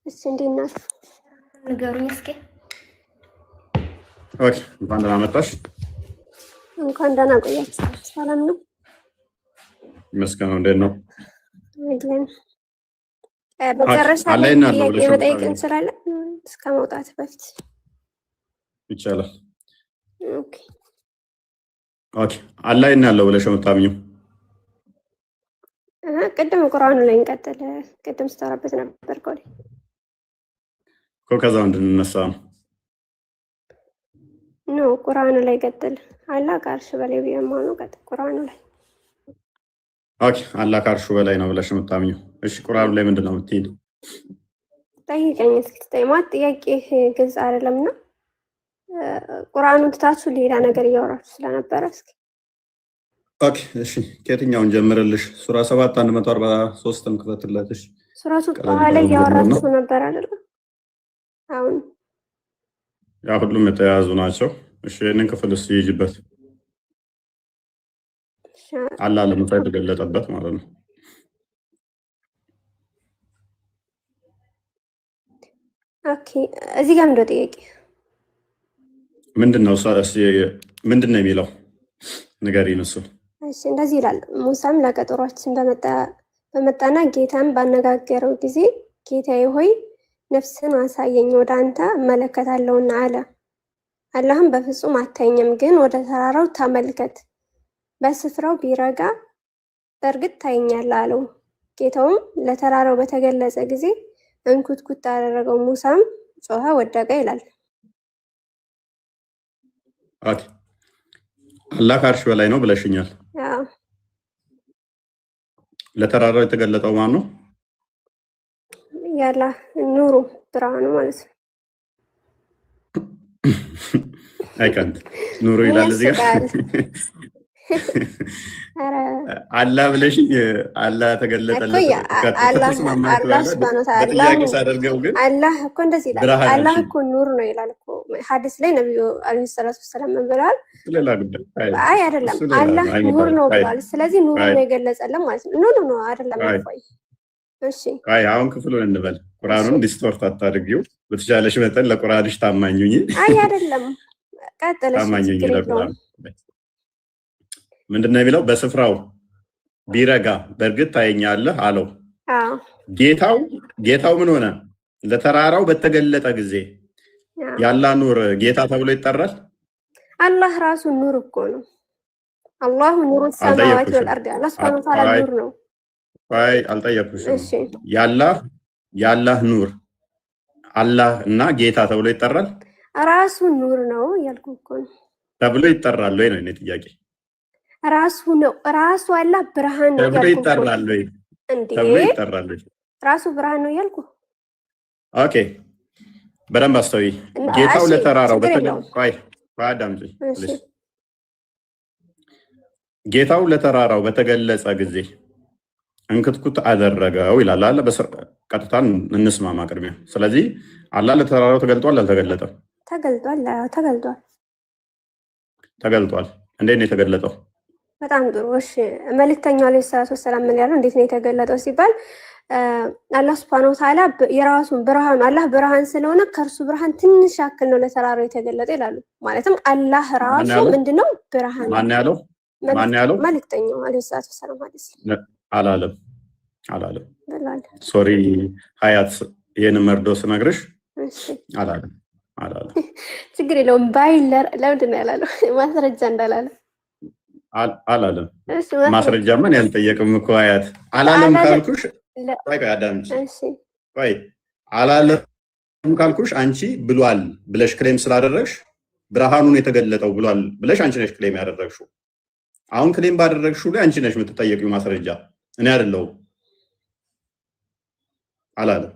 እሺ እንዴት ናችሁ? ንገሩኝ እስኪ። ኦኬ እንኳን ደህና መጣሽ። እንኳን ደህና ቆያችሁ። ሰላም ነው? ይመስገን። እንዴት ነው? አይደለም። በመጨረሻ ላይ ጥያቄ መጠየቅ እንችላለን እስከ መውጣት በፊት ይቻላል? ኦኬ ኦኬ። አላህ ያለው ብለሽ የምታምኚው? ቅድም ቁርአኑ ላይ እንቀጥል። ቅድም ስተራበት ነበር ቆይ እኮ ከዛው እንድንነሳ ነው። ኖ ቁርአኑ ላይ ቀጥል። አላህ ከአርሽ በላይ ቢሆን ነው ቀጥል ቁርአኑ ላይ። ኦኬ አላህ ከአርሹ በላይ ነው ብለሽ የምታምኚው? እሺ ቁርአኑ ላይ ምንድን ነው የምትይው? ጠይቀኝ እስኪ። ትጠይማት ጥያቄ ግልጽ አይደለምና ቁርአኑን ትታችሁ ሌላ ነገር እያወራችሁ ስለነበረ እስኪ ኦኬ እሺ ከየትኛውን ጀምርልሽ? ሱራ 7 143ን ክፈትላትሽ። ሱራቱ በኋላ እያወራችሁ ነበር አይደል? አሁን ያ ሁሉም የተያያዙ ናቸው። እሺ ይሄንን ክፍል እስኪ ይጅበት። አላህ ለሙሳ የተገለጠበት ማለት ነው። ኦኬ እዚህ ጋር ምንድነው ጥያቄ? ምንድነው ምንድነው የሚለው ንገሪን እሱ። እሺ እንደዚህ ይላል። ሙሳም ለቀጠሯችን በመጣና ጌታን ባነጋገረው ጊዜ ጌታዬ ሆይ ነፍስን አሳየኝ ወደ አንተ እመለከታለሁና አለ። አላህም በፍጹም አታየኝም፣ ግን ወደ ተራራው ተመልከት፣ በስፍራው ቢረጋ በእርግጥ ታየኛለህ አለው። ጌታውም ለተራራው በተገለጸ ጊዜ እንኩትኩት አደረገው፣ ሙሳም ጮኸ ወደቀ ይላል። ኦኬ አላህ ከአርሽ በላይ ነው ብለሽኛል። አዎ ለተራራው የተገለጠው ማን ነው? ያላ ኑሩ ብርሃኑ ማለት ነው። አይካንት ኑሩ ይላል እዚህ ጋር አላህ ብለሽኝ አላህ ተገለጠለት። አላህ ሱብሃነሁ ወተዓላ አላህ እኮ እንደዚህ ይላል። አላህ እኮ ኑር ነው ይላል እኮ ሐዲስ ላይ ነብዩ አለይሂ ሰላቱ ወሰለም ምን ብለዋል? ሌላ ጉዳይ አይ አይደለም፣ አላህ ኑር ነው ብለዋል። ስለዚህ ኑር ነው የገለጸልን ማለት ነው። ኖ ኖ ኖ አይደለም። ቆይ እሺ አይ አሁን ክፍሉን እንበል። ቁርአኑን ዲስቶርት አታድርጊው። በተቻለሽ መጠን ለቁርአንሽ ታማኝ ሁኚ። አይ አይደለም፣ ቀጥለሽ ታማኝ ሁኚ ለቁርአን። ምንድነው የሚለው? በስፍራው ቢረጋ በእርግጥ ታየኛለህ አለው። አዎ ጌታው ምን ሆነ? ለተራራው በተገለጠ ጊዜ ያላ ኑር ጌታ ተብሎ ይጠራል። አላህ ራሱ ኑር እኮ ነው። አላሁ ኑሩ ሰማዋት ወልአርድ። አላህ ሱብሃነሁ ወተዓላ ኑር ነው። አይ አልጠየኩሽም። ያላህ ኑር አላህ እና ጌታ ተብሎ ይጠራል። ራሱ ኑር ነው ያልኩህ እኮ ነው። ተብሎ ይጠራል ወይ ነው የኔ ጥያቄ? ራሱ ነው። ራሱ አላህ ብርሃን ነው ተብሎ ይጠራል ወይ? ተብሎ ይጠራል ወይ? ራሱ ብርሃን ነው ያልኩህ። ኦኬ በደንብ አስተውይ። ጌታው ለተራራው ጌታው ለተራራው በተገለጸ ጊዜ እንክትኩት አደረገው ይላል አለ። ቀጥታ እንስማማ ቅድሚያ። ስለዚህ አላህ ለተራራው ተገልጧል አልተገለጠም? ተገልጧል። እንዴት ነው የተገለጠው? በጣም ጥሩ። እሺ መልእክተኛው አለይሂ ሰላቱ ወሰላም ምን ያለው? እንዴት ነው የተገለጠው ሲባል አላህ ሱብሃነሁ ወተዓላ የራሱን ብርሃን አላህ ብርሃን ስለሆነ ከእርሱ ብርሃን ትንሽ ያክል ነው ለተራራው የተገለጠ ይላሉ። ማለትም አላህ ራሱ ምንድነው ብርሃን። ማን ያለው? መልእክተኛው አለይሂ ሰላቱ ወሰላም አላለም። ሶሪ ሀያት ይሄን መርዶ ስነግርሽ አላለም። ችግር የለውም። ባይለር ለምንድን ነው ያላለው? ማስረጃ እንዳላለ አላለም። ማስረጃማ እኔ አልጠየቅም እኮ ሀያት። አላለም ካልኩሽ ቆይ አዳምጪ። ቆይ አላለም ካልኩሽ አንቺ ብሏል ብለሽ ክሌም ስላደረግሽ ብርሃኑን የተገለጠው ብሏል ብለሽ አንቺ ነሽ ክሌም ያደረግሽው። አሁን ክሌም ባደረግሽው ላይ አንቺ ነሽ የምትጠየቂው ማስረጃ፣ እኔ አይደለሁም። አላለም።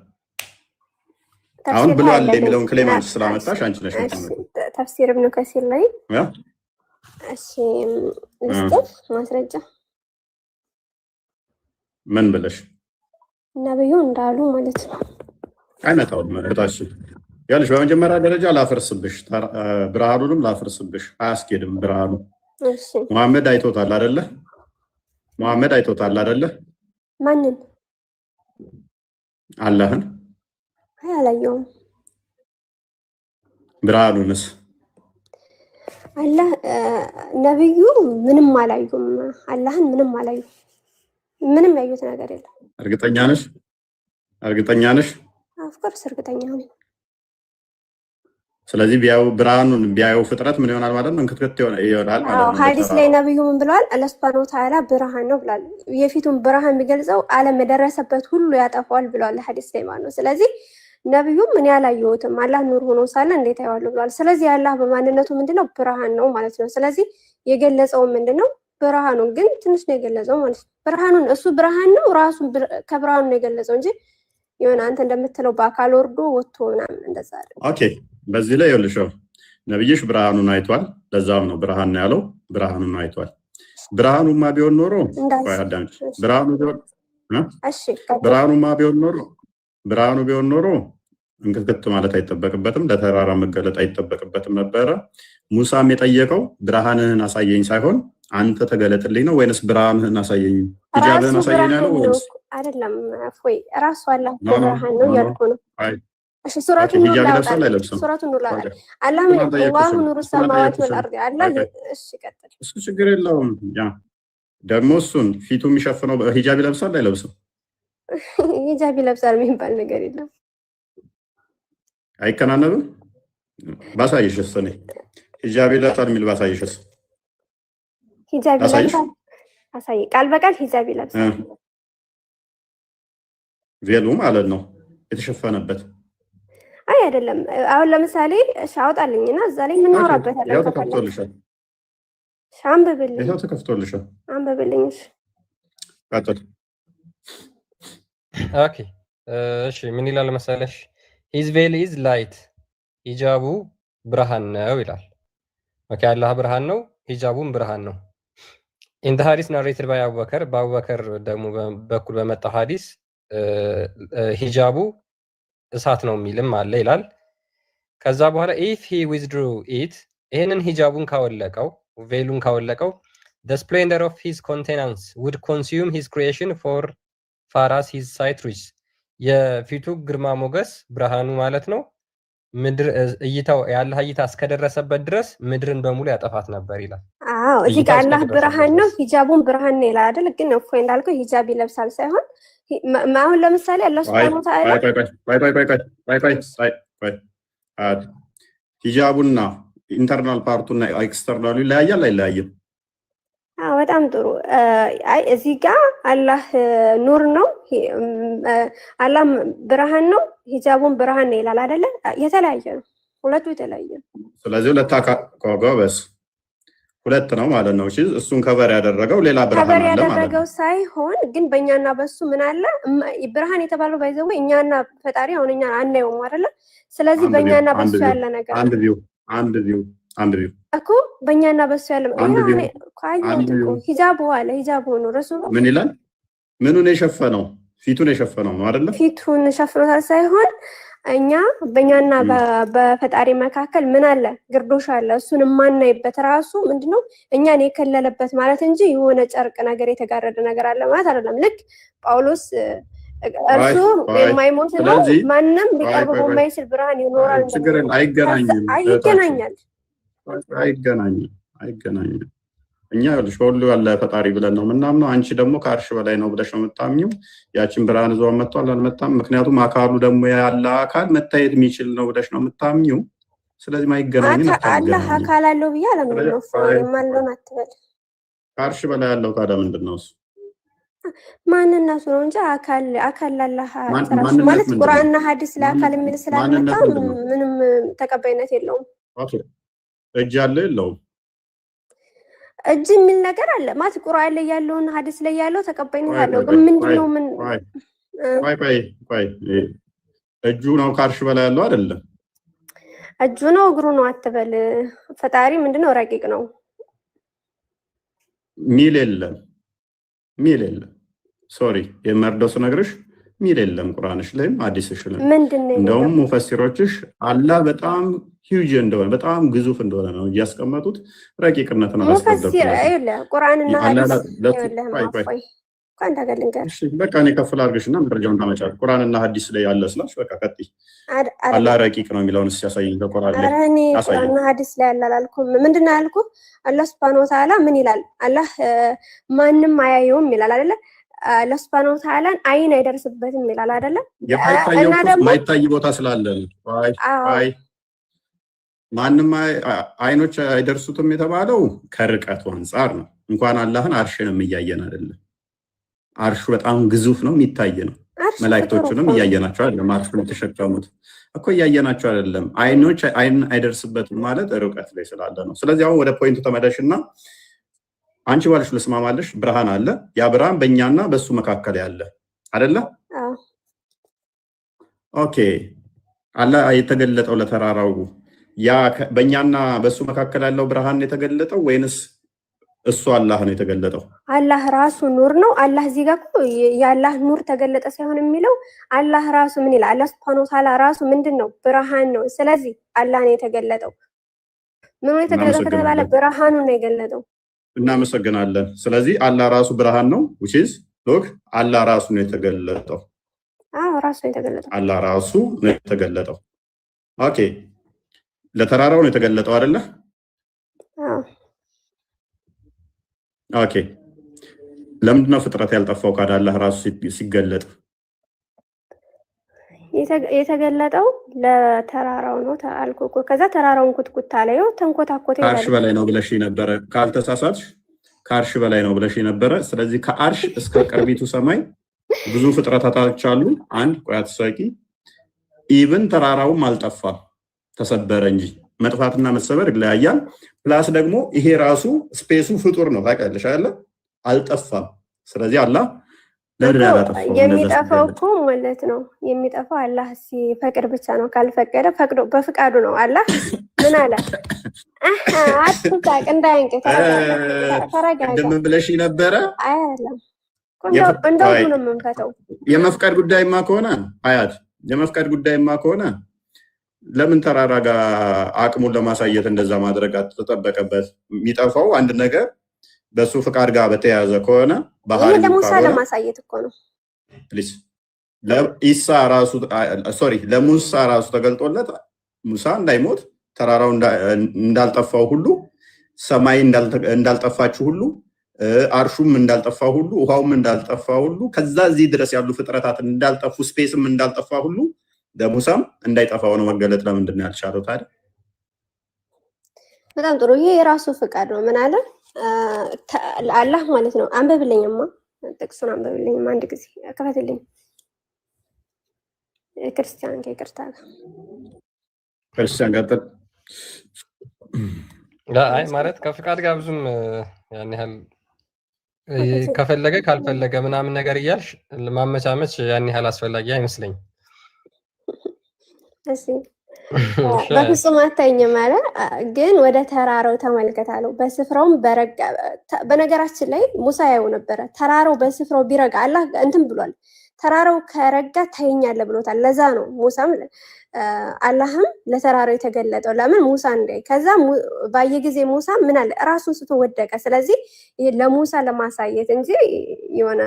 አሁን ብሏል የሚለውን ክሌም አንቺ ስላመጣሽ አንቺ ነሽ የምትጠየቂው። ተፍሲር ኢብኑ ከሲር ላይ እሺ ልስጥህ ማስረጃ ምን ብለሽ ነብዩ እንዳሉ ማለት ነው። አይመጣውም መጣሽ ያልሽ በመጀመሪያ ደረጃ ላፈርስብሽ፣ ብርሃኑንም ላፈርስብሽ አያስኬድም። ብርሃኑ መሐመድ አይቶታል አይደለ? ማንን? አላህን አላየውም። ብርሃኑንስ? አላህ ነብዩ ምንም አላዩም። አላህን ምንም አላዩም። ምንም ያዩት ነገር የለም። እርግጠኛ ነሽ? እርግጠኛ ነሽ? ኦፍኮርስ እርግጠኛ ነኝ። ስለዚህ ቢያዩ ብርሃኑን ቢያዩ ፍጥረት ምን ይሆናል ማለት ነው? እንክትክት ይሆናል ማለት ነው። ሐዲስ ላይ ነብዩ ምን ብለዋል? አላህ ሱብሓነሁ ወተዓላ ብርሃን ነው ብሏል። የፊቱን ብርሃን የሚገልጸው ዓለም የደረሰበት ሁሉ ያጠፋዋል ብለዋል ሐዲስ ላይ ማለት ነው። ስለዚህ ነብዩም ምን ያላየሁትም አላህ ኑር ሆኖ ሳለ እንዴት አየዋለሁ ብለዋል። ስለዚህ አላህ በማንነቱ ምንድነው? ብርሃን ነው ማለት ነው። ስለዚህ የገለጸው ምንድነው? ብርሃኑን ግን ትንሽ ነው የገለጸው ማለት ነው። ብርሃኑን እሱ ብርሃን ነው ራሱን ከብርሃኑ ነው የገለጸው እንጂ የሆነ አንተ እንደምትለው በአካል ወርዶ ወጥቶ ምናምን እንደዛ አይደል። ኦኬ፣ በዚህ ላይ ይኸውልሽ ነብይሽ ብርሃኑን አይቷል። ለዛም ነው ብርሃን ነው ያለው። ብርሃኑን አይቷል። ብርሃኑማ ቢሆን ኖሮ አዳምጪ፣ ብርሃኑ ቢሆን ኖሮ እንክትክት ማለት አይጠበቅበትም፣ ለተራራ መገለጥ አይጠበቅበትም ነበረ። ሙሳም የጠየቀው ብርሃንህን አሳየኝ ሳይሆን አንተ ተገለጥልኝ ነው ወይንስ ብርሃንህን አሳየኝ ሂጃብህን አሳየኝ ያለው ወይስ አይደለም? ወይ ራሱ አላህ ብርሃን ነው ያልኩ ነው። እሺ ሱራቱን ኑር አላህ ምን ወላሁ ኑሩ ሰማዋት ወልአርድ አላህ። እሺ ቀጥል። እሱ ችግር የለውም። ያ ደግሞ እሱን ፊቱ የሚሸፍነው ሂጃብ ይለብሳል አይለብስም? ሂጃብ ይለብሳል የሚባል ነገር የለም። አይከናነብም? ባሳይሽስ እኔ ሂጃብ ይለብሳል የሚል ባሳይሽስ? ሂጃብ ይለብሳል አሳይ፣ ቃል በቃል ሂጃብ ይለብሳል ቬሉ ማለት ነው የተሸፈነበት። አይ አይደለም። አሁን ለምሳሌ እሺ አውጣልኝና እዛ ላይ ምን እናወራበታለን? ያው ተከፍቶልሻል። አንብብልኝ። ይሄው ተከፍቶልሻል። አንብብልኝ። እሺ ቀጥል። ኦኬ እሺ ምን ይላል መሰለሽ? ሂዝ ቬል ኢዝ ላይት፣ ሂጃቡ ብርሃን ነው ይላል። ኦኬ አላህ ብርሃን ነው፣ ሂጃቡም ብርሃን ነው። ኢን ዘ ሐዲስ ናሬትድ ባይ አቡበከር፣ በአቡበከር ደግሞ በኩል በመጣው ሐዲስ ሂጃቡ እሳት ነው የሚልም አለ ይላል። ከዛ በኋላ ኢፍ ሂ ዊዝድሩ ኢት፣ ይሄንን ሂጃቡን ካወለቀው ቬሉን ካወለቀው the splendor of his countenance would consume his creation for far as his sight reaches፣ የፊቱ ግርማ ሞገስ ብርሃኑ ማለት ነው ምድር እይታው ያለ እይታ እስከደረሰበት ድረስ ምድርን በሙሉ ያጠፋት ነበር ይላል። አዎ እዚህ ጋር አላህ ብርሃን ነው ሂጃቡን ብርሃን ነው ይላል አይደል? ግን እኮ እንዳልከው ሂጃብ ይለብሳል ሳይሆን አሁን ለምሳሌ አላህ ሱብሃነሁ ወተዓላ ሂጃቡና ኢንተርናል ፓርቱና ኤክስተርናሉ ይለያያል አይለያይም? አዎ በጣም ጥሩ። አይ እዚህ ጋር አላህ ኑር ነው፣ አላህ ብርሃን ነው፣ ሂጃቡን ብርሃን ነው ይላል አይደለ? የተለያየ ነው፣ ሁለቱ የተለያየ ነው። ስለዚህ ሁለት ነው ማለት ነው። እሺ እሱን ከበር ያደረገው ሌላ ብርሃን አለ ማለት ነው። ከበር ያደረገው ሳይሆን ግን በእኛና በሱ ምን አለ? ብርሃን የተባለው ባይዘው እኛና ፈጣሪ አሁን እኛ አናየውም አይደለ? ስለዚህ በእኛና በሱ ያለ ነገር አንድ ቪው እኮ በእኛና በሱ ያለ ሂጃቡ አለ። ሂጃቡ ነው ረሱሉ ምን ይላል? ምኑን የሸፈነው? ፊቱን የሸፈነው ነው አይደለ? ፊቱን ሸፍኖታል ሳይሆን እኛ በእኛና በፈጣሪ መካከል ምን አለ? ግርዶሽ አለ። እሱን የማናይበት ራሱ ምንድነው እኛን የከለለበት ማለት እንጂ የሆነ ጨርቅ ነገር የተጋረደ ነገር አለ ማለት አይደለም። ልክ ጳውሎስ እርሱ የማይሞት ነው፣ ማንም ሊቀርበው የማይችል ብርሃን ይኖራል። አይገናኝም። እኛ ሁሉ ያለ ፈጣሪ ብለን ነው የምናምነው። አንቺ ደግሞ ከአርሽ በላይ ነው ብለሽ ነው የምታምኚው። ያችን ብርሃን ይዞ መጥቷል አልመጣም። ምክንያቱም አካሉ ደግሞ ያለ አካል መታየት የሚችል ነው ብለሽ ነው የምታምኚው። ስለዚህ ማይገናኝ ነው። አላህ አካል አለው ብዬ አላምንም ነው የማለውን አትበል። ከአርሽ በላይ ያለው ታዲያ ምንድን ነው እሱ? ማንነቱ ነው እንጂ አካል አላህ ማለት ቁርአንና ሐዲስ ለአካል የሚል ስላልመጣ ምንም ተቀባይነት የለውም። እጅ አለ የለውም? እጅ የሚል ነገር አለ ማለት ቁርአን ላይ ያለውን ሐዲስ ላይ ያለው ተቀባይነት አለው። ግን ምንድነው ምን ቆይ እጁ ነው ከአርሽ በላይ ያለው አይደለም? እጁ ነው እግሩ ነው አትበል። ፈጣሪ ምንድነው ረቂቅ ነው ሚል የለም ሶሪ የመርዶስ ነግርሽ ሚል የለም ቁርአንሽ ላይም ሐዲስሽ ላይ ምንድነው? እንደውም ሙፈሲሮችሽ አላህ በጣም ሂውጅ እንደሆነ በጣም ግዙፍ እንደሆነ ነው እያስቀመጡት። ረቂቅነትን ሙፈሲር አይደለ ቁርአንና ሐዲስ አንድ ሀገር ልንገር። እሺ በቃ እኔ ከፍል አድርግሽና መረጃውን ታመጫለሽ። ቁርአንና ሐዲስ ላይ ያለ ስላሽ በቃ ቀጥይ። አላህ ረቂቅ ነው የሚለውን ሲያሳየኝ በቁርአን ላይ እኔ ቁርአንና ሐዲስ ላይ ያለ አላልኩም። ምንድነው ያልኩት? አላህ ሱብሃነሁ ወተዓላ ምን ይላል? አላህ ማንም አያየውም ይላል አይደለ? አላህ ሱብሃነሁ ወተዓላን አይን አይደርስበትም ይላል አይደለ? እና ደግሞ ማይታይ ቦታ ስላለ አይ ማንም አይኖች አይደርሱትም የተባለው ከርቀቱ አንፃር ነው። እንኳን አላህን አርሽንም እያየን አይደለም። አርሹ በጣም ግዙፍ ነው፣ የሚታይ ነው። መላእክቶቹንም እያየናቸው አይደለም። አርሹን የተሸከሙት እኮ እያየናቸው አይደለም። አይኖች አይን አይደርስበትም ማለት ርቀት ላይ ስላለ ነው። ስለዚህ አሁን ወደ ፖይንቱ ተመለሽና አንቺ ባልሽ ልስማማለሽ። ብርሃን አለ። ያ ብርሃን በእኛና በሱ መካከል ያለ አይደለ? ኦኬ። አላህ የተገለጠው ለተራራው ያ በእኛና በሱ መካከል ያለው ብርሃን የተገለጠው ወይንስ እሱ አላህ ነው የተገለጠው? አላህ ራሱ ኑር ነው። አላህ እዚህ ጋር እኮ የአላህ ኑር ተገለጠ ሳይሆን የሚለው አላህ ራሱ ምን ይላል? አላህ ሱብሃነሁ ወተዓላ ራሱ ምንድን ነው? ብርሃን ነው። ስለዚህ አላህ ነው የተገለጠው። ምን ነው የተገለጠው ከተባለ ብርሃኑ ነው የገለጠው። እናመሰግናለን። ስለዚህ አላህ ራሱ ብርሃን ነው። which is look አላህ ራሱ ነው የተገለጠው። ራሱ ነው የተገለጠው። አላህ ራሱ ነው የተገለጠው። ኦኬ ለተራራው ነው የተገለጠው አይደለ? ኦኬ ለምንድን ነው ፍጥረት ያልጠፋው ካለ አላህ ራሱ ሲገለጥ? የተገለጠው ለተራራው ነው አልኩ እኮ። ከዛ ተራራውን ኩትኩት አለ። ይኸው ተንኮታኮተ ይላል። ከአርሽ በላይ ነው ብለሽ ነበረ፣ ካልተሳሳትሽ ከአርሽ በላይ ነው ብለሽ ነበረ። ስለዚህ ከአርሽ እስከ ቅርቢቱ ሰማይ ብዙ ፍጥረታቶች አሉ። አንድ ቆይ አትሳቂ። ኢቭን ተራራውም አልጠፋም፣ ተሰበረ እንጂ። መጥፋትና መሰበር ይለያያል። ፕላስ ደግሞ ይሄ ራሱ ስፔሱ ፍጡር ነው ታውቂያለሽ አይደለ? አልጠፋም። ስለዚህ አላህ ለምን ያላጠፋው? የሚጠፋው እኮ ማለት ነው የሚጠፋው አላህ ሲፈቅድ ብቻ ነው። ካልፈቀደ ፈቅዶ በፍቃዱ ነው። አላህ ምን አለ? አትሳቅ፣ እንዳይንቅ፣ ተረጋጋ። እንደምን ብለሽ ነበረ? አይደለም እንደው ነው የምንፈተው። የመፍቀድ ጉዳይማ ከሆነ አያት የመፍቀድ ጉዳይማ ከሆነ ለምን ተራራ ጋር አቅሙን ለማሳየት እንደዛ ማድረግ ተጠበቀበት? የሚጠፋው አንድ ነገር በሱ ፍቃድ ጋር በተያያዘ ከሆነ ባህሪ ለሙሳ ለማሳየት እኮ ነው። ፕሊዝ ለኢሳ ራሱ ለሙሳ ራሱ ተገልጦለት ሙሳ እንዳይሞት ተራራው እንዳልጠፋው ሁሉ ሰማይ እንዳልጠፋችሁ ሁሉ አርሹም እንዳልጠፋ ሁሉ ውሃውም እንዳልጠፋ ሁሉ ከዛ እዚህ ድረስ ያሉ ፍጥረታት እንዳልጠፉ ስፔስም እንዳልጠፋ ሁሉ ለሙሳም እንዳይጠፋው ነው መገለጥ። ለምንድን ነው ያልቻለው ታዲያ? በጣም ጥሩ። ይሄ የራሱ ፍቃድ ነው። ምን አለ አላህ ማለት ነው። አንብብልኝማ፣ ጥቅሱን አንብብልኝማ አንድ ጊዜ ከፈትልኝ። ክርስቲያን ከይቅርታ ክርስቲያን ቀጥል። አይ ማለት ከፍቃድ ጋር ብዙም ያን ያህል ከፈለገ ካልፈለገ ምናምን ነገር እያልሽ ማመቻመች ያን ያህል አስፈላጊ አይመስለኝም። እሺ በፍጹም አታይኝም አለ። ግን ወደ ተራራው ተመልከት አለው። በስፍራውም በረጋ። በነገራችን ላይ ሙሳ ያው ነበረ። ተራራው በስፍራው ቢረጋ አላህ እንትን ብሏል። ተራራው ከረጋ ታይኛለህ ብሎታል። ለዛ ነው ሙሳም አላህም ለተራራው የተገለጠው። ለምን ሙሳ እንዳይ። ከዛ ባየ ጊዜ ሙሳ ምን አለ? ራሱን ስቶ ወደቀ። ስለዚህ ይሄ ለሙሳ ለማሳየት እንጂ የሆነ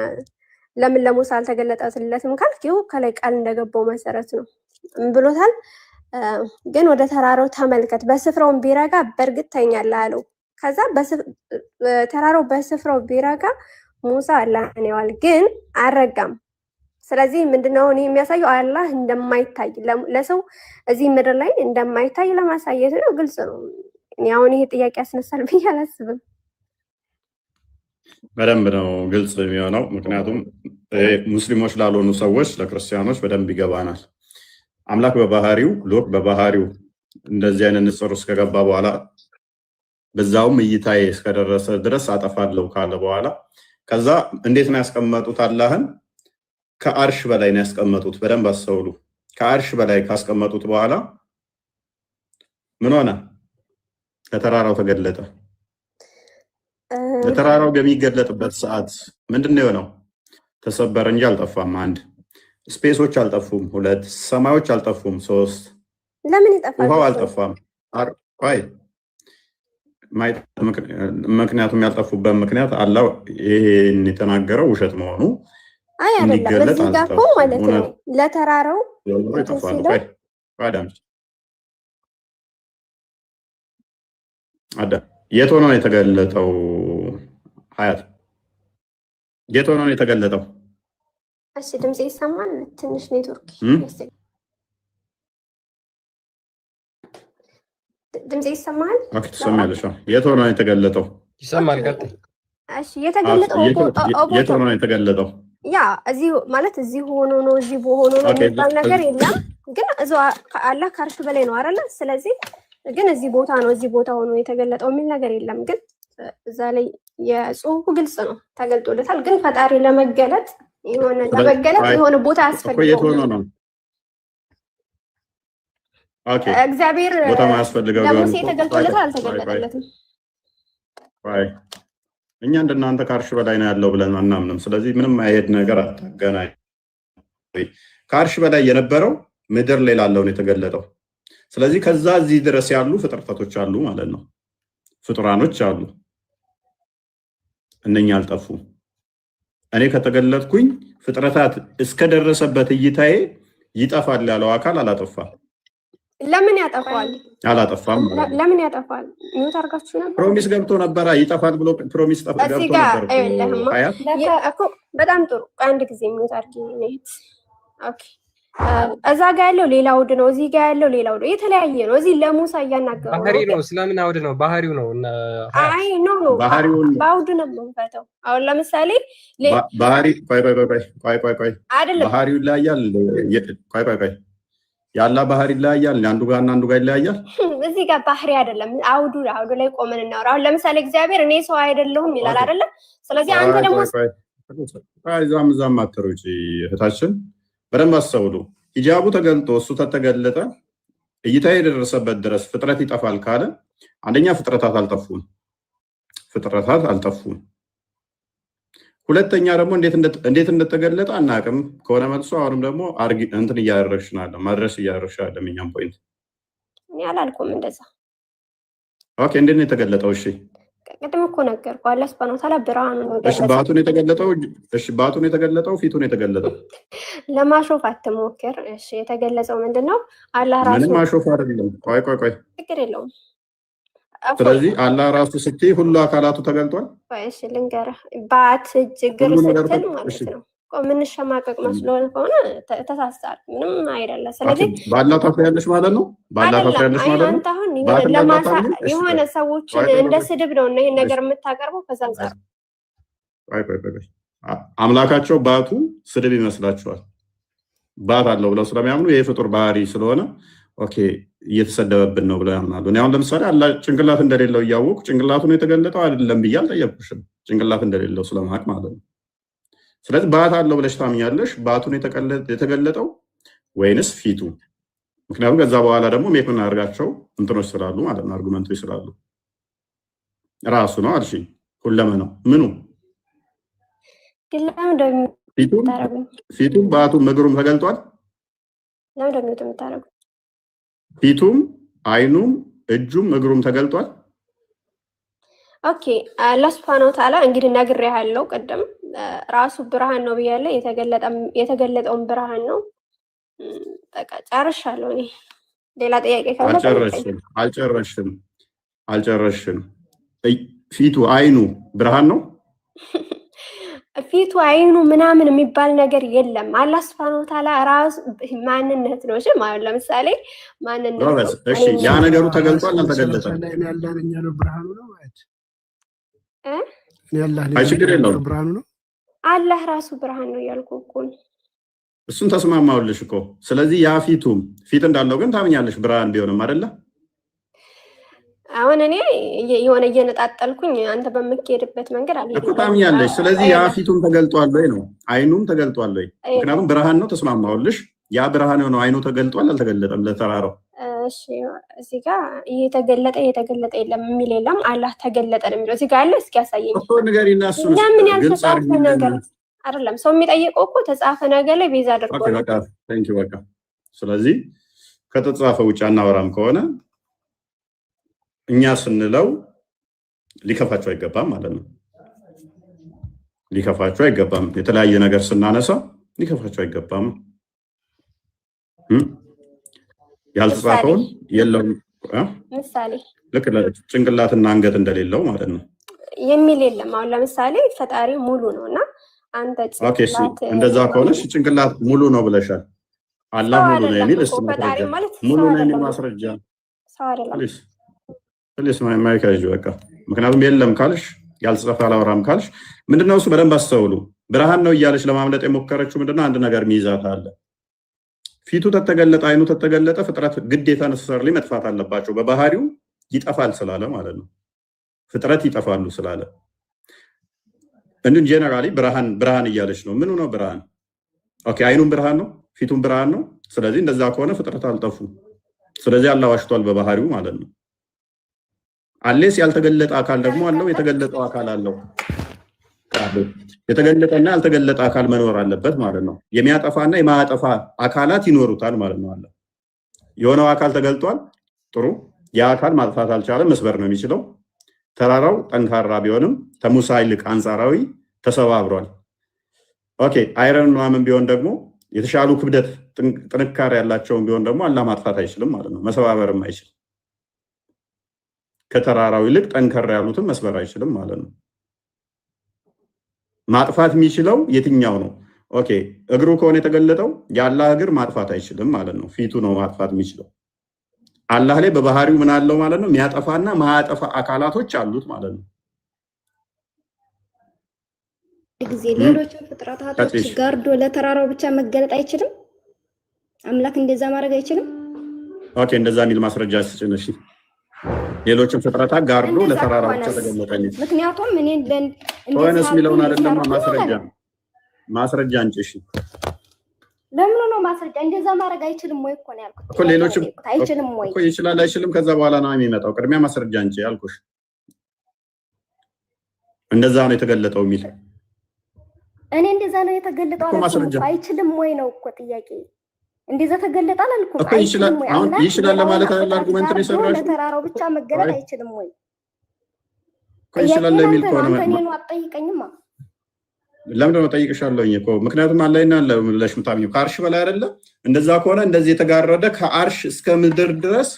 ለምን ለሙሳ አልተገለጠለትም ካልክ ይኸው ከላይ ቃል እንደገባው መሰረት ነው ብሎታል። ግን ወደ ተራራው ተመልከት፣ በስፍራውን ቢረጋ በእርግጥ ታይኛለህ አለው። ከዛ ተራራው በስፍራው ቢረጋ ሙሳ አላህን ያዋል፣ ግን አልረጋም። ስለዚህ ምንድነው እኔ የሚያሳየው አላህ እንደማይታይ ለሰው እዚህ ምድር ላይ እንደማይታይ ለማሳየት ነው። ግልጽ ነው። እኔ አሁን ይሄ ጥያቄ ያስነሳል ብዬ አላስብም። በደንብ ነው ግልጽ የሚሆነው። ምክንያቱም ሙስሊሞች ላልሆኑ ሰዎች ለክርስቲያኖች በደንብ ይገባናል። አምላክ በባህሪው እንደዚህ አይነት ንጽር ውስጥ ከገባ በኋላ በዛውም እይታዬ እስከደረሰ ድረስ አጠፋለሁ ካለ በኋላ ከዛ እንዴት ነው ያስቀመጡት? አላህን ከአርሽ በላይ ነው ያስቀመጡት። በደንብ አስተውሉ። ከአርሽ በላይ ካስቀመጡት በኋላ ምን ሆነ? ለተራራው ተገለጠ። ለተራራው በሚገለጥበት ሰዓት ምንድን ነው የሆነው? ተሰበረ እንጂ አልጠፋም። አንድ ስፔሶች አልጠፉም። ሁለት ሰማዮች አልጠፉም። ሶስት ለምን ይጠፋል? ውሃው አልጠፋም። አይ ምክንያቱም ያልጠፉበት ምክንያት አላህ ይሄን የተናገረው ውሸት መሆኑ አይደለም። እዚህ ጋር እኮ ማለት ነው ለተራራው የት ሆኖ ነው የተገለጠው? ሀያት የት ሆኖ ነው የተገለጠው? እሺ ድምጽ ይሰማል? ትንሽ ኔትወርክ ድምጽ ይሰማል? ኦኬ ትሰማለሽ? የት ሆኖ ነው የተገለጠው? ይሰማል። ቀጥል። እሺ የተገለጠው የት ሆኖ ነው የተገለጠው? ያ እዚህ ማለት እዚህ ሆኖ ነው እዚህ ሆኖ ነው የሚባል ነገር የለም። ግን እዛው አላህ ከአርሽ በላይ ነው አይደለ? ስለዚህ ግን እዚህ ቦታ ነው እዚህ ቦታ ሆኖ የተገለጠው የሚል ነገር የለም። ግን እዛ ላይ የጽሁፉ ግልጽ ነው ተገልጦለታል። ግን ፈጣሪ ለመገለጥ የሆነ ቦታ ያስፈልገው። ኦኬ እግዚአብሔር ቦታ ማያስፈልገው ለሙሴ ተገልጦለታል አልተገለጠለትም? እኛ እንደናንተ ከአርሽ በላይ ነው ያለው ብለን አናምንም። ስለዚህ ምንም አይሄድ ነገር አታገናኝ። ከአርሽ በላይ የነበረው ምድር ላይ ላለው ነው የተገለጠው። ስለዚህ ከዛ እዚህ ድረስ ያሉ ፍጥረታቶች አሉ ማለት ነው። ፍጡራኖች አሉ። እነኛ አልጠፉም። እኔ ከተገለጥኩኝ ፍጥረታት እስከደረሰበት እይታዬ ይጠፋል ያለው አካል አላጠፋም። ለምን ያጠፋል? አላጠፋም። ለምን ያጠፋል? ሚውት አድርጋችሁ ነበር። ፕሮሚስ ገብቶ ነበር ይጠፋል ብሎ ፕሮሚስ ገብቶ ነበር እኮ። በጣም ጥሩ። አንድ ጊዜ ሚውት አድርጊ ነይት። ኦኬ እዛ ጋር ያለው ሌላ አውድ ነው፣ እዚህ ጋር ያለው ሌላ አውድ የተለያየ ነው። እዚህ ለሙሳ እያናገረው ባህሪ ነው። ስለምን አውድ ነው? ባህሪው ነው። አይ ኖ በአውድ ነው የምንፈተው። አሁን ለምሳሌ ባህሪ ቆይ አይደለም ባህሪው ይለያያል። ቆይ ያላ ባህሪ ይለያያል። አንዱ ጋር እና አንዱ ጋር ይለያያል። እዚህ ጋር ባህሪ አይደለም አውዱ ላይ ቆመን እናወራ። አሁን ለምሳሌ እግዚአብሔር እኔ ሰው አይደለሁም ይላል አይደለም? ስለዚህ አንተ ደግሞ እዛም አትሩጪ እህታችን፣ በደንብ አስተውሉ። ሂጃቡ ተገልጦ እሱ ተተገለጠ እይታ የደረሰበት ድረስ ፍጥረት ይጠፋል ካለ አንደኛ ፍጥረታት አልጠፉም። ሁለተኛ ደግሞ እንዴት እንደተገለጠ አናውቅም ከሆነ መልሶ አሁንም ደግሞ እንትን እያደረግሽ ነው ማድረስ እያደረግሽ አይደለም። እኛም ፖይንት እኔ አላልኩም እንደዛ። ኦኬ እንዴት ነው የተገለጠው? እሺ ቅድም እኮ ነገርኩህ። አላህ ሱብሃነሁ ወተዓላ ብርሃኑ ነው። እሺ ባቱን የተገለጠው ፊቱን የተገለጠው ለማሾፍ አትሞክር። እሺ የተገለጸው ምንድነው? አላህ ራሱ ምንም ማሾፍ አይደለም። ቆይ ችግር የለውም። ስለዚህ አላህ ራሱ ስትይ ሁሉ አካላቱ ተገልጧል። እሺ ልንገርህ፣ ባት እግር ስትል ማለት ነው። የምንሸማቀቅ መስሎን ከሆነ ተሳሳል። ምንም አይደለም። ስለዚህ ባላ ታፍሪያለሽ ማለት ነው። አንተ አሁን የሆነ ሰዎችን እንደ ስድብ ነው እና ይሄን ነገር የምታቀርበው ከዛ አንፃር ቆይ አምላካቸው ባቱ ስድብ ይመስላችኋል? ባት አለው ብለው ስለሚያምኑ ይሄ ፍጡር ባህሪ ስለሆነ ኦኬ እየተሰደበብን ነው ብለው ያምናሉ። እኔ አሁን ለምሳሌ አላህ ጭንቅላት እንደሌለው እያወቁ ጭንቅላቱ ነው የተገለጠው አይደለም ብዬ አልጠየቅኩሽም። ጭንቅላት እንደሌለው ስለማቅ ማለት ነው። ስለዚህ ባት አለው ብለሽ ታምኛለሽ። ባቱን የተገለጠው ወይንስ ፊቱ? ምክንያቱም ከዛ በኋላ ደግሞ ሜክ የምናደርጋቸው እንትኖች ስላሉ ማለት ነው፣ አርጉመንቶች ስላሉ ራሱ ነው አልሽ። ሁለመ ነው ምኑ ፊቱም ባቱም እግሩም ተገልጧል። ፊቱም አይኑም እጁም እግሩም ተገልጧል። ኦኬ አላህ ሱብሃነሁ ወተዓላ እንግዲህ ነግሬሃለሁ ቅድም ራሱ ብርሃን ነው ብያለሁ። የተገለጠውን ብርሃን ነው። በቃ ጨርሻለሁ። እኔ ሌላ ጥያቄ ካለ አልጨረሽም። ፊቱ አይኑ ብርሃን ነው። ፊቱ አይኑ ምናምን የሚባል ነገር የለም። አላህ ሱብሃነሁ ወተዓላ ራሱ ማንነት ነው። እሺ ማለት ለምሳሌ ማንነት ነው። እሺ ያ ነገሩ ተገልጧል አልተገለጠም? ብርሃኑ ነው ማለት ችግር የለውም። ብርሃኑ ነው። አላህ ራሱ ብርሃን ነው ያልኩህ እኮ ነው። እሱን ተስማማውልሽ እኮ። ስለዚህ ያ ፊት እንዳለው ግን ታምኛለሽ ብርሃን ቢሆንም አይደለ? አሁን እኔ የሆነ እየነጣጠልኩኝ አንተ በምትሄድበት መንገድ አለ እኮ ታምኛለሽ። ስለዚህ ያ ፊቱም ተገልጧል ወይ ነው? አይኑም ተገልጧል ወይ? ምክንያቱም ብርሃን ነው። ተስማማውልሽ። ያ ብርሃን የሆነው አይኑ ተገልጧል አልተገለጠም? ለተራራው እሺ እዚህ ጋር የተገለጠ የለም የሚል የለም። አላህ ተገለጠ ነው የሚለው እዚህ ጋር አለ። እስኪ ያሳየኝ እኮ ንገሪና። እሱ ለምን ያልተጻፈ ነገር አይደለም ሰው የሚጠይቀው እኮ ተጻፈ ነገር ላይ ቤዛ አድርጎ ነው። በቃ ስለዚህ ከተጻፈ ውጭ አናወራም ከሆነ እኛ ስንለው ሊከፋቸው አይገባም ማለት ነው። ሊከፋቸው አይገባም። የተለያየ ነገር ስናነሳ ሊከፋቸው አይገባም። ያልተጻፈውን የለም ምሳሌ ልክ ጭንቅላትና አንገት እንደሌለው ማለት ነው የሚል የለም። አሁን ለምሳሌ ፈጣሪ ሙሉ ነውና አንተ ጭንቅላት እንደዛ ከሆነሽ ጭንቅላት ሙሉ ነው ብለሻል። አላህ ሙሉ ነው የሚል ፈጣሪ ማለት ሙሉ ነው የሚል ማስረጃ ሰው አይደለም። ፕሊስ ማይካጅ በቃ ምክንያቱም የለም ካልሽ ያልተጻፈ አላወራም ካልሽ ምንድነው እሱ በደንብ አስተውሉ። ብርሃን ነው እያለች ለማምለጥ የሞከረችው ምንድነው አንድ ነገር ሚይዛት አለ። ፊቱ ተተገለጠ፣ አይኑ ተተገለጠ፣ ፍጥረት ግዴታ ነሰሰርሊ መጥፋት አለባቸው በባህሪው ይጠፋል ስላለ ማለት ነው። ፍጥረት ይጠፋሉ ስላለ እንዴ ጄነራሊ ብርሃን እያለች ነው። ምኑ ነው ብርሃን? ኦኬ አይኑም ብርሃን ነው፣ ፊቱም ብርሃን ነው። ስለዚህ እንደዛ ከሆነ ፍጥረት አልጠፉ። ስለዚህ አላህ ዋሽቷል በባህሪው ማለት ነው። አሌስ ያልተገለጠ አካል ደግሞ አለው፣ የተገለጠው አካል አለው። የተገለጠና ያልተገለጠ አካል መኖር አለበት ማለት ነው። የሚያጠፋና የማያጠፋ አካላት ይኖሩታል ማለት ነው። አለ የሆነው አካል ተገልጧል፣ ጥሩ። ያ አካል ማጥፋት አልቻለም፣ መስበር ነው የሚችለው። ተራራው ጠንካራ ቢሆንም ከሙሳ ይልቅ አንጻራዊ ተሰባብሯል። ኦኬ አይረን ምናምን ቢሆን ደግሞ የተሻሉ ክብደት ጥንካሬ ያላቸውን ቢሆን ደግሞ አላህ ማጥፋት አይችልም ማለት ነው። መሰባበርም አይችልም። ከተራራው ይልቅ ጠንከር ያሉትን መስበር አይችልም ማለት ነው። ማጥፋት የሚችለው የትኛው ነው? ኦኬ እግሩ ከሆነ የተገለጠው የአላህ እግር ማጥፋት አይችልም ማለት ነው። ፊቱ ነው ማጥፋት የሚችለው። አላህ ላይ በባህሪው ምን አለው ማለት ነው? የሚያጠፋና ማያጠፋ አካላቶች አሉት ማለት ነው። ጊዜ ሌሎችን ፍጥረታቶች ጋርዶ ለተራራው ብቻ መገለጥ አይችልም? አምላክ እንደዛ ማድረግ አይችልም? ኦኬ እንደዛ የሚል ማስረጃ ስጭነሽ። ሌሎችን ፍጥረታት ጋርዶ ለተራራው ብቻ ተገለጠኝ። ምክንያቱም እኔ ወይንስ የሚለውን አይደለም ማስረጃ አንቺ። እሺ ለምን ነው ማስረጃ? እንደዛ ማድረግ አይችልም ወይ እኮ ነው ያልኩት እኮ። ሌሎችም አይችልም ወይ እኮ ይችላል አይችልም፣ ከዛ በኋላ ነው የሚመጣው። ቅድሚያ ማስረጃ አንቺ ያልኩሽ እንደዛ ነው የተገለጠው የሚል እኔ እንደዛ ነው የተገለጠው አላልኩም። አይችልም ወይ ነው እኮ ጥያቄ። እንደዛ ተገለጠ አላልኩም። እኮ ይችላል። አሁን ይችላል ለማለት አይደል አርጉመንት ነው የሰራሽ። ለተራራው ብቻ መገለጥ አይችልም ወይ እኮ ይችላል ለሚል ከሆነ እኔን አትጠይቀኝማ። ለምን ነው ጠይቅሻለሁኝ እኮ ምክንያቱም አላህና ለሽምታም ከአርሽ በላይ አይደለ? እንደዛ ከሆነ እንደዚህ የተጋረደ ከአርሽ እስከ ምድር ድረስ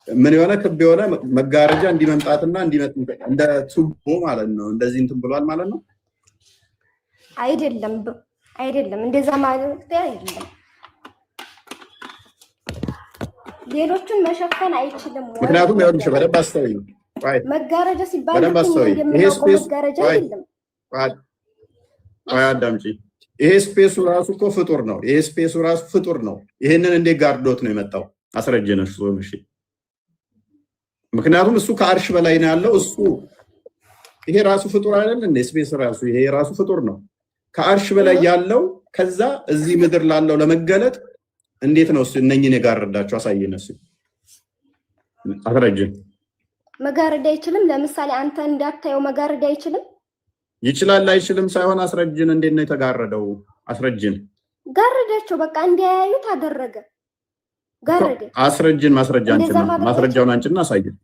ምን የሆነ ክብ የሆነ መጋረጃ እንዲመምጣትና እንዲመጥ እንደ ቱቦ ማለት ነው። እንደዚህ እንትን ብሏል ማለት ነው። አይደለም እንደዛ ማለት አይደለም። ሌሎችን መሸፈን አይችልም ወይ? ምክንያቱም ይኸውልሽ በደንብ አስተውይ። መጋረጃ ሲባል ይሄ ስፔስ መጋረጃ አይደለም። አዳምጪ። ይሄ ስፔሱ ራሱ እኮ ፍጡር ነው። ይሄ ስፔሱ ራሱ ፍጡር ነው። ይሄንን እንዴት ጋርዶት ነው የመጣው? አስረጀነሽ ጾም። እሺ ምክንያቱም እሱ ከአርሽ በላይ ነው ያለው። እሱ ይሄ ራሱ ፍጡር አይደል እንዴ? ስፔስ ራሱ ይሄ ራሱ ፍጡር ነው። ከአርሽ በላይ ያለው ከዛ እዚህ ምድር ላለው ለመገለጥ እንዴት ነው እሱ እነኝን የጋረዳቸው? አሳየን። እሱ አስረጅን። መጋረድ አይችልም። ለምሳሌ አንተ እንዳታየው መጋረድ አይችልም። ይችላል አይችልም ሳይሆን አስረጅን። እንዴት ነው የተጋረደው? አስረጅን። ጋረዳቸው በቃ እንዲያዩት አደረገ። ጋረደ። አስረጅን። ማስረጃውን አንቺና አሳየን።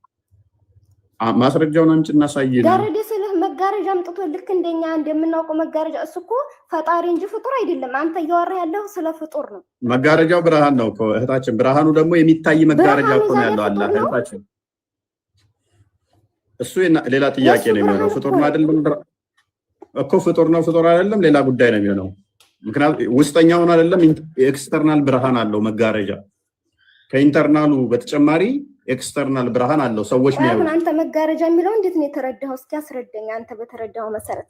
ማስረጃውን አንቺና አሳየን። ጋረደ ስልህ መጋረጃ አምጥቶ ልክ እንደኛ እንደምናውቀው መጋረጃ። እሱ እኮ ፈጣሪ እንጂ ፍጡር አይደለም። አንተ እያወራህ ያለው ስለ ፍጡር ነው። መጋረጃው ብርሃን ነው እኮ እህታችን። ብርሃኑ ደግሞ የሚታይ መጋረጃ እኮ ነው ያለው አላህ እህታችን። እሱ ሌላ ጥያቄ ነው የሚሆነው። ፍጡር ነው አይደለም እኮ ፍጡር ነው ፍጡር አይደለም ሌላ ጉዳይ ነው የሚሆነው። ምክንያቱም ውስጠኛውን አይደለም ኤክስተርናል ብርሃን አለው መጋረጃ። ከኢንተርናሉ በተጨማሪ ኤክስተርናል ብርሃን አለው። ሰዎች ነው አሁን አንተ መጋረጃ የሚለው እንዴት ነው የተረዳኸው? እስኪ አስረዳኝ። አንተ በተረዳኸው መሰረት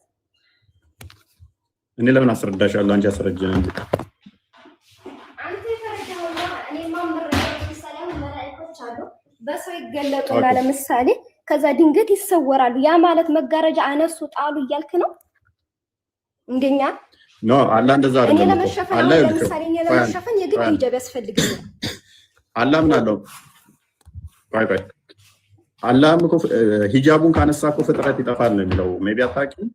እኔ ለምን አስረዳሻለሁ? አንቺ አስረጅኝ እንጂ አንተ የተረዳኸው እኔ ማምረዳው ለምሳሌ መላእክቶች አሉ በሰው ይገለጡና ለምሳሌ ከዛ ድንገት ይሰወራሉ። ያ ማለት መጋረጃ አነሱ ጣሉ እያልክ ነው? እንደኛ ኖ አላህ እንደዛ አይደለም። እኔ ለመሸፈን ለምሳሌ እኔ ለመሸፈን የግድ ሂጃብ ያስፈልገኛል። አላህ ምን አለው? ባይ አላህም እኮ ሂጃቡን ካነሳ እኮ ፍጥረት ይጠፋል ነው የሚለው። ሜቢ አታውቂም?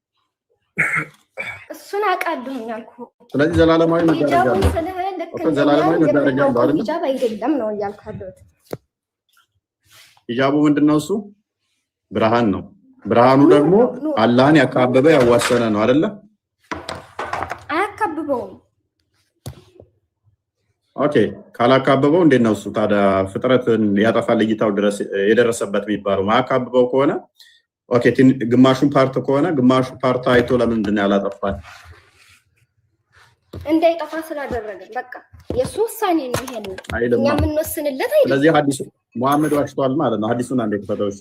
እሱን አውቃለሁኝ አልኩህ። ስለዚህ ዘላለማዊ መጋረጃ ነው። ዘላለማዊ መጋረጃ ነው አይደል? ሂጃብ አይደለም ነው እያልኩህ ያለሁት። ሂጃቡ ምንድነው? እሱ ብርሃን ነው። ብርሃኑ ደግሞ አላህን ያካበበ ያዋሰነ ነው አይደለ? አያካብበውም። ኦኬ ካላካበበው እንዴት ነው እሱ ታዲያ ፍጥረትን ያጠፋል እይታው ድረስ የደረሰበት የሚባለው? ማያካብበው ከሆነ ኦኬ ግማሹን ፓርት ከሆነ ግማሹ ፓርት አይቶ ለምንድን ነው ያላጠፋል? እንዳይጠፋ ስላደረገ በቃ የሱ ውሳኔ ነው። ይሄን እኛ የምንወስንለት አይደለም። ስለዚህ ሐዲሱ መሐመድ ዋሽቷል ማለት ነው። ሐዲሱን አንዴ ተፈተው እሺ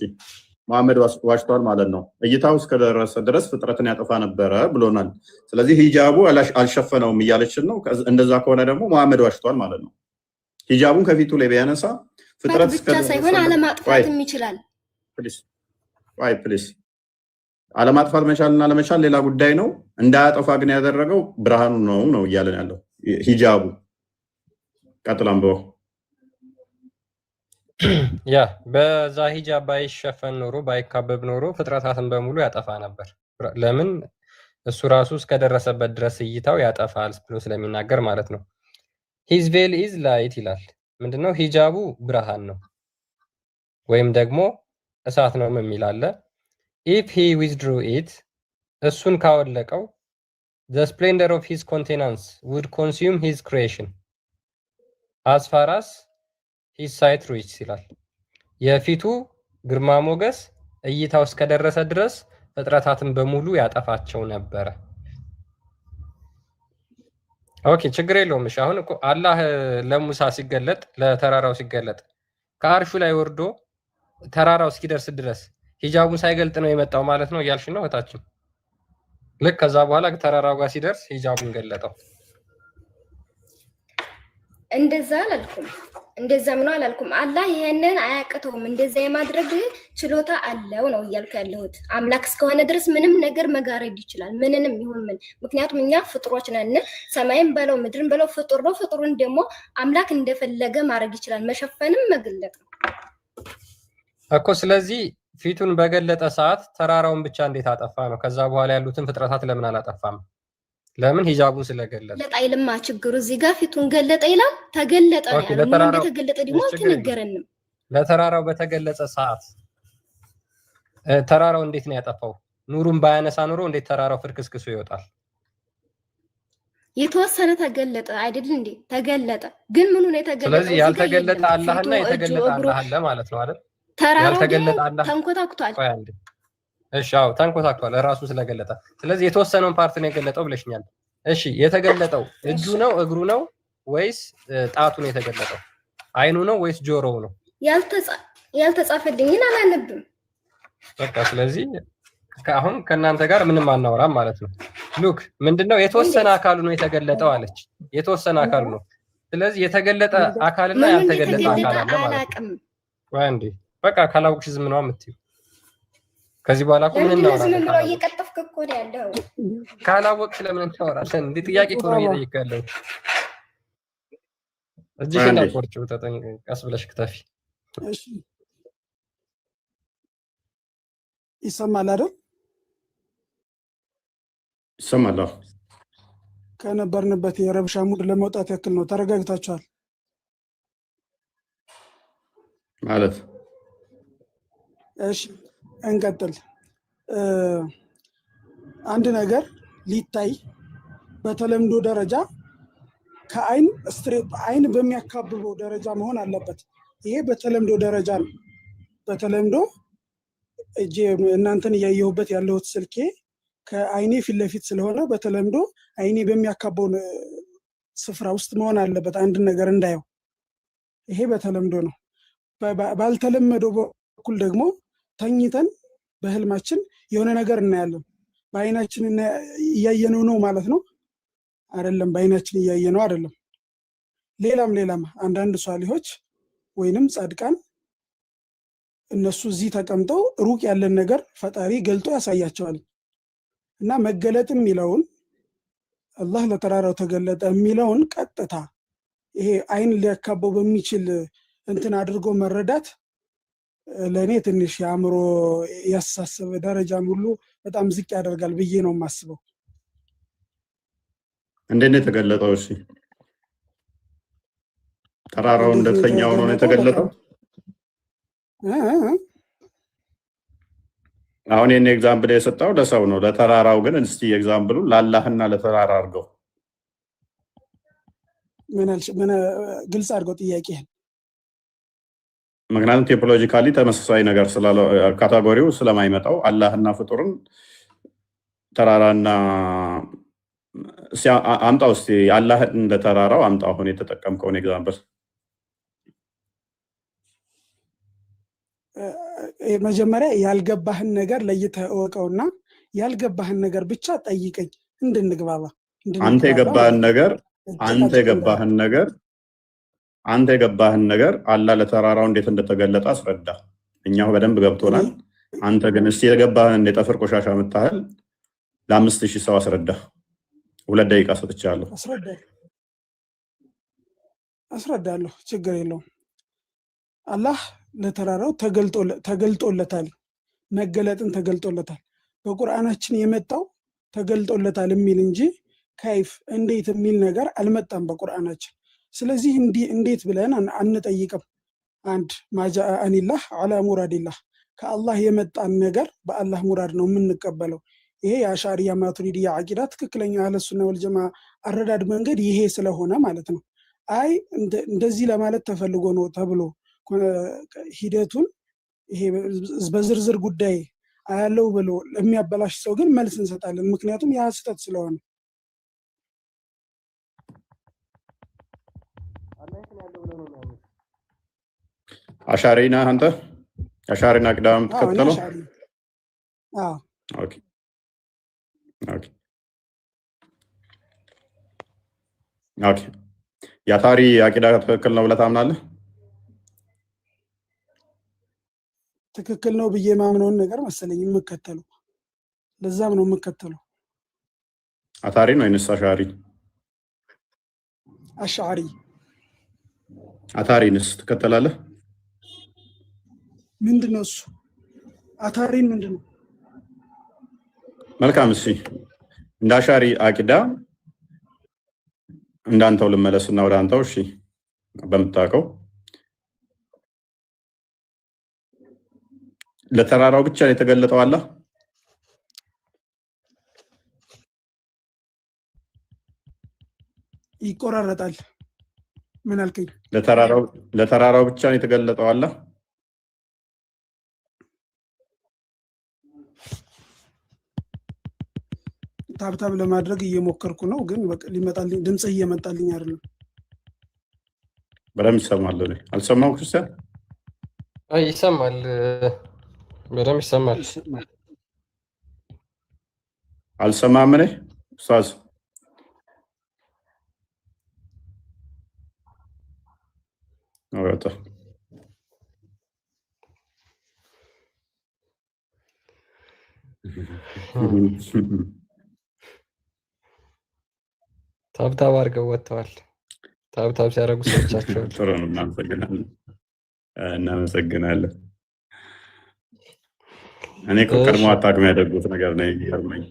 መሐመድ ዋሽቷል ማለት ነው። እይታው እስከደረሰ ድረስ ፍጥረትን ያጠፋ ነበረ ብሎናል። ስለዚህ ሂጃቡ አልሸፈነውም እያለችን ነው። እንደዛ ከሆነ ደግሞ መሐመድ ዋሽቷል ማለት ነው። ሂጃቡን ከፊቱ ላይ ቢያነሳ ፍጥረት ብቻ ሳይሆን አለማጥፋትም ይችላል። ፕሊስ አለማጥፋት መቻልና አለመቻል ሌላ ጉዳይ ነው። እንዳያጠፋ ግን ያደረገው ብርሃኑ ነው እያለን ያለው ሂጃቡ። ቀጥላም ያ በዛ ሂጃብ ባይሸፈን ኖሮ ባይካበብ ኖሮ ፍጥረታትን በሙሉ ያጠፋ ነበር። ለምን? እሱ ራሱ እስከደረሰበት ድረስ እይታው ያጠፋል ብሎ ስለሚናገር ማለት ነው። ሂዝ ቬል ኢዝ ላይት ይላል። ምንድነው? ሂጃቡ ብርሃን ነው ወይም ደግሞ እሳት ነው የሚል አለ። ኢፍ ሂ ዊዝድሩ ኢት እሱን ካወለቀው the splendor of his countenance would consume his creation as far as his sight reaches ይላል። የፊቱ ግርማ ሞገስ እይታው እስከደረሰ ድረስ ፍጥረታትን በሙሉ ያጠፋቸው ነበረ። ኦኬ ችግር የለውም። እሺ አሁን እኮ አላህ ለሙሳ ሲገለጥ ለተራራው ሲገለጥ ከአርሹ ላይ ወርዶ ተራራው እስኪደርስ ድረስ ሂጃቡን ሳይገልጥ ነው የመጣው ማለት ነው እያልሽ ነው እታችን? ልክ ከዛ በኋላ ተራራው ጋር ሲደርስ ሂጃቡን ገለጠው። እንደዛ አላልኩም። እንደዛም ነው አላልኩም። አላህ ይሄንን አያቅተውም። እንደዛ የማድረግ ችሎታ አለው ነው እያልኩ ያለሁት። አምላክ እስከሆነ ድረስ ምንም ነገር መጋረድ ይችላል፣ ምንንም ይሁን ምን። ምክንያቱም እኛ ፍጡሮች ነን። ሰማይም በለው ምድርን በለው ፍጡር ነው። ፍጡሩን ደግሞ አምላክ እንደፈለገ ማድረግ ይችላል። መሸፈንም መግለጥ ነው እኮ። ስለዚህ ፊቱን በገለጠ ሰዓት ተራራውን ብቻ እንዴት አጠፋ ነው? ከዛ በኋላ ያሉትን ፍጥረታት ለምን አላጠፋም? ለምን? ሂጃቡን ስለገለጠ። ለጣይልማ ችግሩ እዚህ ጋር ፊቱን ገለጠ ይላል። ተገለጠ ነው ያለው። ምን እንደተገለጠ ደግሞ አልተነገረንም። ለተራራው በተገለጸ ሰዓት ተራራው እንዴት ነው ያጠፋው? ኑሩን ባያነሳ ኑሮ እንዴት ተራራው ፍርክስክሱ ይወጣል? የተወሰነ ተገለጠ አይደል እንዴ? ተገለጠ። ግን ምኑ ነው የተገለጠው? ስለዚህ ያልተገለጠ አላህና የተገለጠ አላህ አለ ማለት ነው አይደል? ተራራው ተንኮታኩቷል። እሺ አዎ ተንኮታኩቷል ራሱ ስለገለጠ። ስለዚህ የተወሰነውን ፓርት ነው የገለጠው ብለሽኛል። እሺ የተገለጠው እጁ ነው እግሩ ነው ወይስ ጣቱ ነው የተገለጠው? አይኑ ነው ወይስ ጆሮው ነው? ያልተጻፈልኝን አላነብም። በቃ ስለዚህ አሁን ከእናንተ ጋር ምንም አናወራም ማለት ነው። ሉክ ምንድነው የተወሰነ አካሉ ነው የተገለጠው አለች። የተወሰነ አካሉ ነው። ስለዚህ የተገለጠ አካልና ያልተገለጠ አካል አለ ማለት ነው። ወይ እንዴ በቃ ካላወቅሽ ዝም ነው የምትይው። ከዚህ በኋላ እኮ ምን እናወራለን? ዝም ብሎ እየቀጠፍክ እኮ ነው ያለው። ካላወቅሽ ለምን እናወራለን? እንዴ ጥያቄ እኮ ነው እየጠየቅኩ ያለው። እጅሽን አቆርጪው፣ ቀስ ብለሽ ክተፊ። እሺ ይሰማል አይደል? ይሰማል። ከነበርንበት የረብሻ ሙድ ለመውጣት ያክል ነው። ተረጋግታችኋል ማለት? እሺ እንቀጥል። አንድ ነገር ሊታይ በተለምዶ ደረጃ ከአይን ስትሬት አይን በሚያካብበው ደረጃ መሆን አለበት። ይሄ በተለምዶ ደረጃ ነው። በተለምዶ እጄ እናንተን እያየሁበት ያለሁት ስልኬ ከአይኔ ፊት ለፊት ስለሆነ በተለምዶ አይኔ በሚያካበው ስፍራ ውስጥ መሆን አለበት አንድ ነገር እንዳየው። ይሄ በተለምዶ ነው። ባልተለመደው በኩል ደግሞ ተኝተን በህልማችን የሆነ ነገር እናያለን። በአይናችን እያየነው ነው ማለት ነው አይደለም? በአይናችን እያየነው አይደለም። ሌላም አንዳንድ ሷሊሆች ወይንም ጻድቃን እነሱ እዚህ ተቀምጠው ሩቅ ያለን ነገር ፈጣሪ ገልጦ ያሳያቸዋል። እና መገለጥ የሚለውን አላህ ለተራራው ተገለጠ የሚለውን ቀጥታ ይሄ አይን ሊያካበው በሚችል እንትን አድርጎ መረዳት ለእኔ ትንሽ የአእምሮ ያሳሰበ ደረጃን ሁሉ በጣም ዝቅ ያደርጋል ብዬ ነው የማስበው። እንዴት ነው የተገለጠው? እሺ ተራራው እንደተኛው ነው የተገለጠው? አሁን የኔ ኤግዛምፕል የሰጠው ለሰው ነው። ለተራራው ግን እስቲ ኤግዛምፕሉ ለአላህና ለተራራ አድርገው። ምን ግልጽ አድርገው ጥያቄህን። ምክንያቱም ቴዎሎጂካሊ ተመሳሳይ ነገር ካታጎሪው ስለማይመጣው አላህና ፍጡርን ተራራና አምጣው እስቲ አላህ እንደ ተራራው አምጣው። አሁን የተጠቀምከውን ኤግዛምፕል መጀመሪያ ያልገባህን ነገር ለይተህ እወቀውና ያልገባህን ነገር ብቻ ጠይቀኝ እንድንግባባ። አንተ የገባህን ነገር አላህ ለተራራው እንዴት እንደተገለጠ አስረዳ። እኛው በደንብ ገብቶናል። አንተ ግን እስቲ የገባህን የጠፍር ቆሻሻ የምታህል ለ5000 ሰው አስረዳ። 2 ደቂቃ ሰጥቻለሁ። አስረዳለሁ፣ ችግር የለውም። አላህ ለተራራው ተገልጦለታል፣ መገለጥን ተገልጦለታል። በቁርአናችን የመጣው ተገልጦለታል የሚል እንጂ ከይፍ እንዴት የሚል ነገር አልመጣም በቁርአናችን። ስለዚህ እንዴት ብለን አንጠይቅም። አንድ ማጃአ አኒላህ አላ ሙራዲላህ፣ ከአላህ የመጣን ነገር በአላህ ሙራድ ነው የምንቀበለው። ይሄ የአሻሪያ ማቱሪዲያ አቂዳ ትክክለኛ አህለሱና ወልጀማ አረዳድ መንገድ ይሄ ስለሆነ ማለት ነው። አይ እንደዚህ ለማለት ተፈልጎ ነው ተብሎ ሂደቱን ይሄ በዝርዝር ጉዳይ አያለው ብሎ ለሚያበላሽ ሰው ግን መልስ እንሰጣለን። ምክንያቱም ያ ስህተት ስለሆነ። አሻሪና አንተ አሻሪና አቂዳም ተከተለው። አዎ ኦኬ የአታሪ አቂዳ ትክክል ነው ብለህ ታምናለህ? ትክክል ነው ብዬ ማምነውን ነገር መሰለኝ የምከተለው። ለዛም ነው የምከተለው። አታሪ ነው ወይስ አሻሪ? አሻሪ። አታሪንስ ትከተላለህ? ምንድነው እሱ? አታሪን ምንድነው? መልካም። እሺ እንደ አሻሪ አቂዳ እንዳንተው ልመለስና ወደ አንተው። እሺ በምታውቀው ለተራራው ብቻ ነው የተገለጠው አላህ? ይቆራረጣል። ምን አልከኝ? ለተራራው ብቻ ነው የተገለጠው አላህ? ታብታብ ለማድረግ እየሞከርኩ ነው፣ ግን ሊመጣልኝ ድምጽ እየመጣልኝ አይደለም። በደምብ ይሰማል። አልሰማው ክርስቲያን? አይ ይሰማል፣ በደምብ ይሰማል። አልሰማም ነኝ ኡስታዝ? አውጣ ታብታብ አድርገው ወጥተዋል። ታብታብ ሲያደርጉ ሰዎቻቸው ጥሩ ነው። እናመሰግናለን። እኔ እኮ ቀድሞ አታውቅም ያደርጉት ነገር ነው የሚገርመኝ።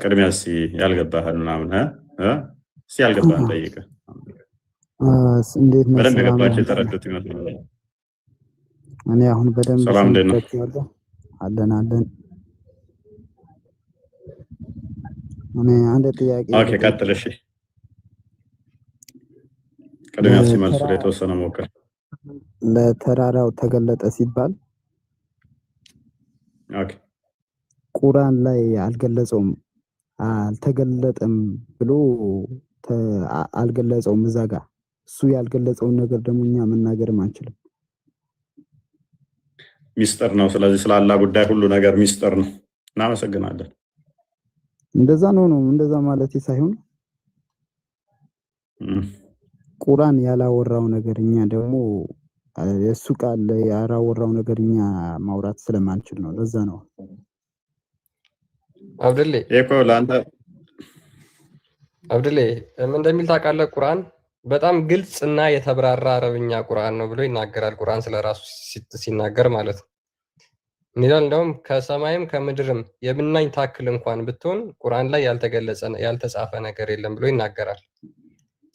ቅድሚያ እስኪ ያልገባህን ምናምን እስኪ ያልገባህን ጠይቀህ በደንብ የገባቸው የተረዱት ይመስላል። እኔ አሁን በደንብ ሰላም እንዴት ነው? አለን። እኔ አንድ ጥያቄ። ኦኬ ቀጥል። እሺ ቅድሚያ ሲመልሱ የተወሰነ ሞክር። ለተራራው ተገለጠ ሲባል ኦኬ ቁርአን ላይ አልገለጸውም፣ አልተገለጠም ብሎ አልገለጸውም። እዛ ጋር እሱ ያልገለጸውን ነገር ደግሞ እኛ መናገርም አንችልም። ሚስጥር ነው። ስለዚህ ስለ አላህ ጉዳይ ሁሉ ነገር ሚስጥር ነው። እናመሰግናለን። እንደዛ ነው እንደዛ ማለት ሳይሆን ቁርአን ያላወራው ነገር እኛ ደግሞ የሱ ቃል ያላወራው ነገር እኛ ማውራት ስለማንችል ነው። ለዛ ነው አብዱሌ እኮ ለአንተ አብዱሌ ምን እንደሚል ታውቃለህ? ቁርአን በጣም ግልጽ እና የተብራራ አረብኛ ቁርአን ነው ብሎ ይናገራል። ቁርአን ስለራሱ ሲናገር ማለት ነው። ይላል እንደውም ከሰማይም ከምድርም የብናኝ ታክል እንኳን ብትሆን ቁርአን ላይ ያልተጻፈ ነገር የለም ብሎ ይናገራል።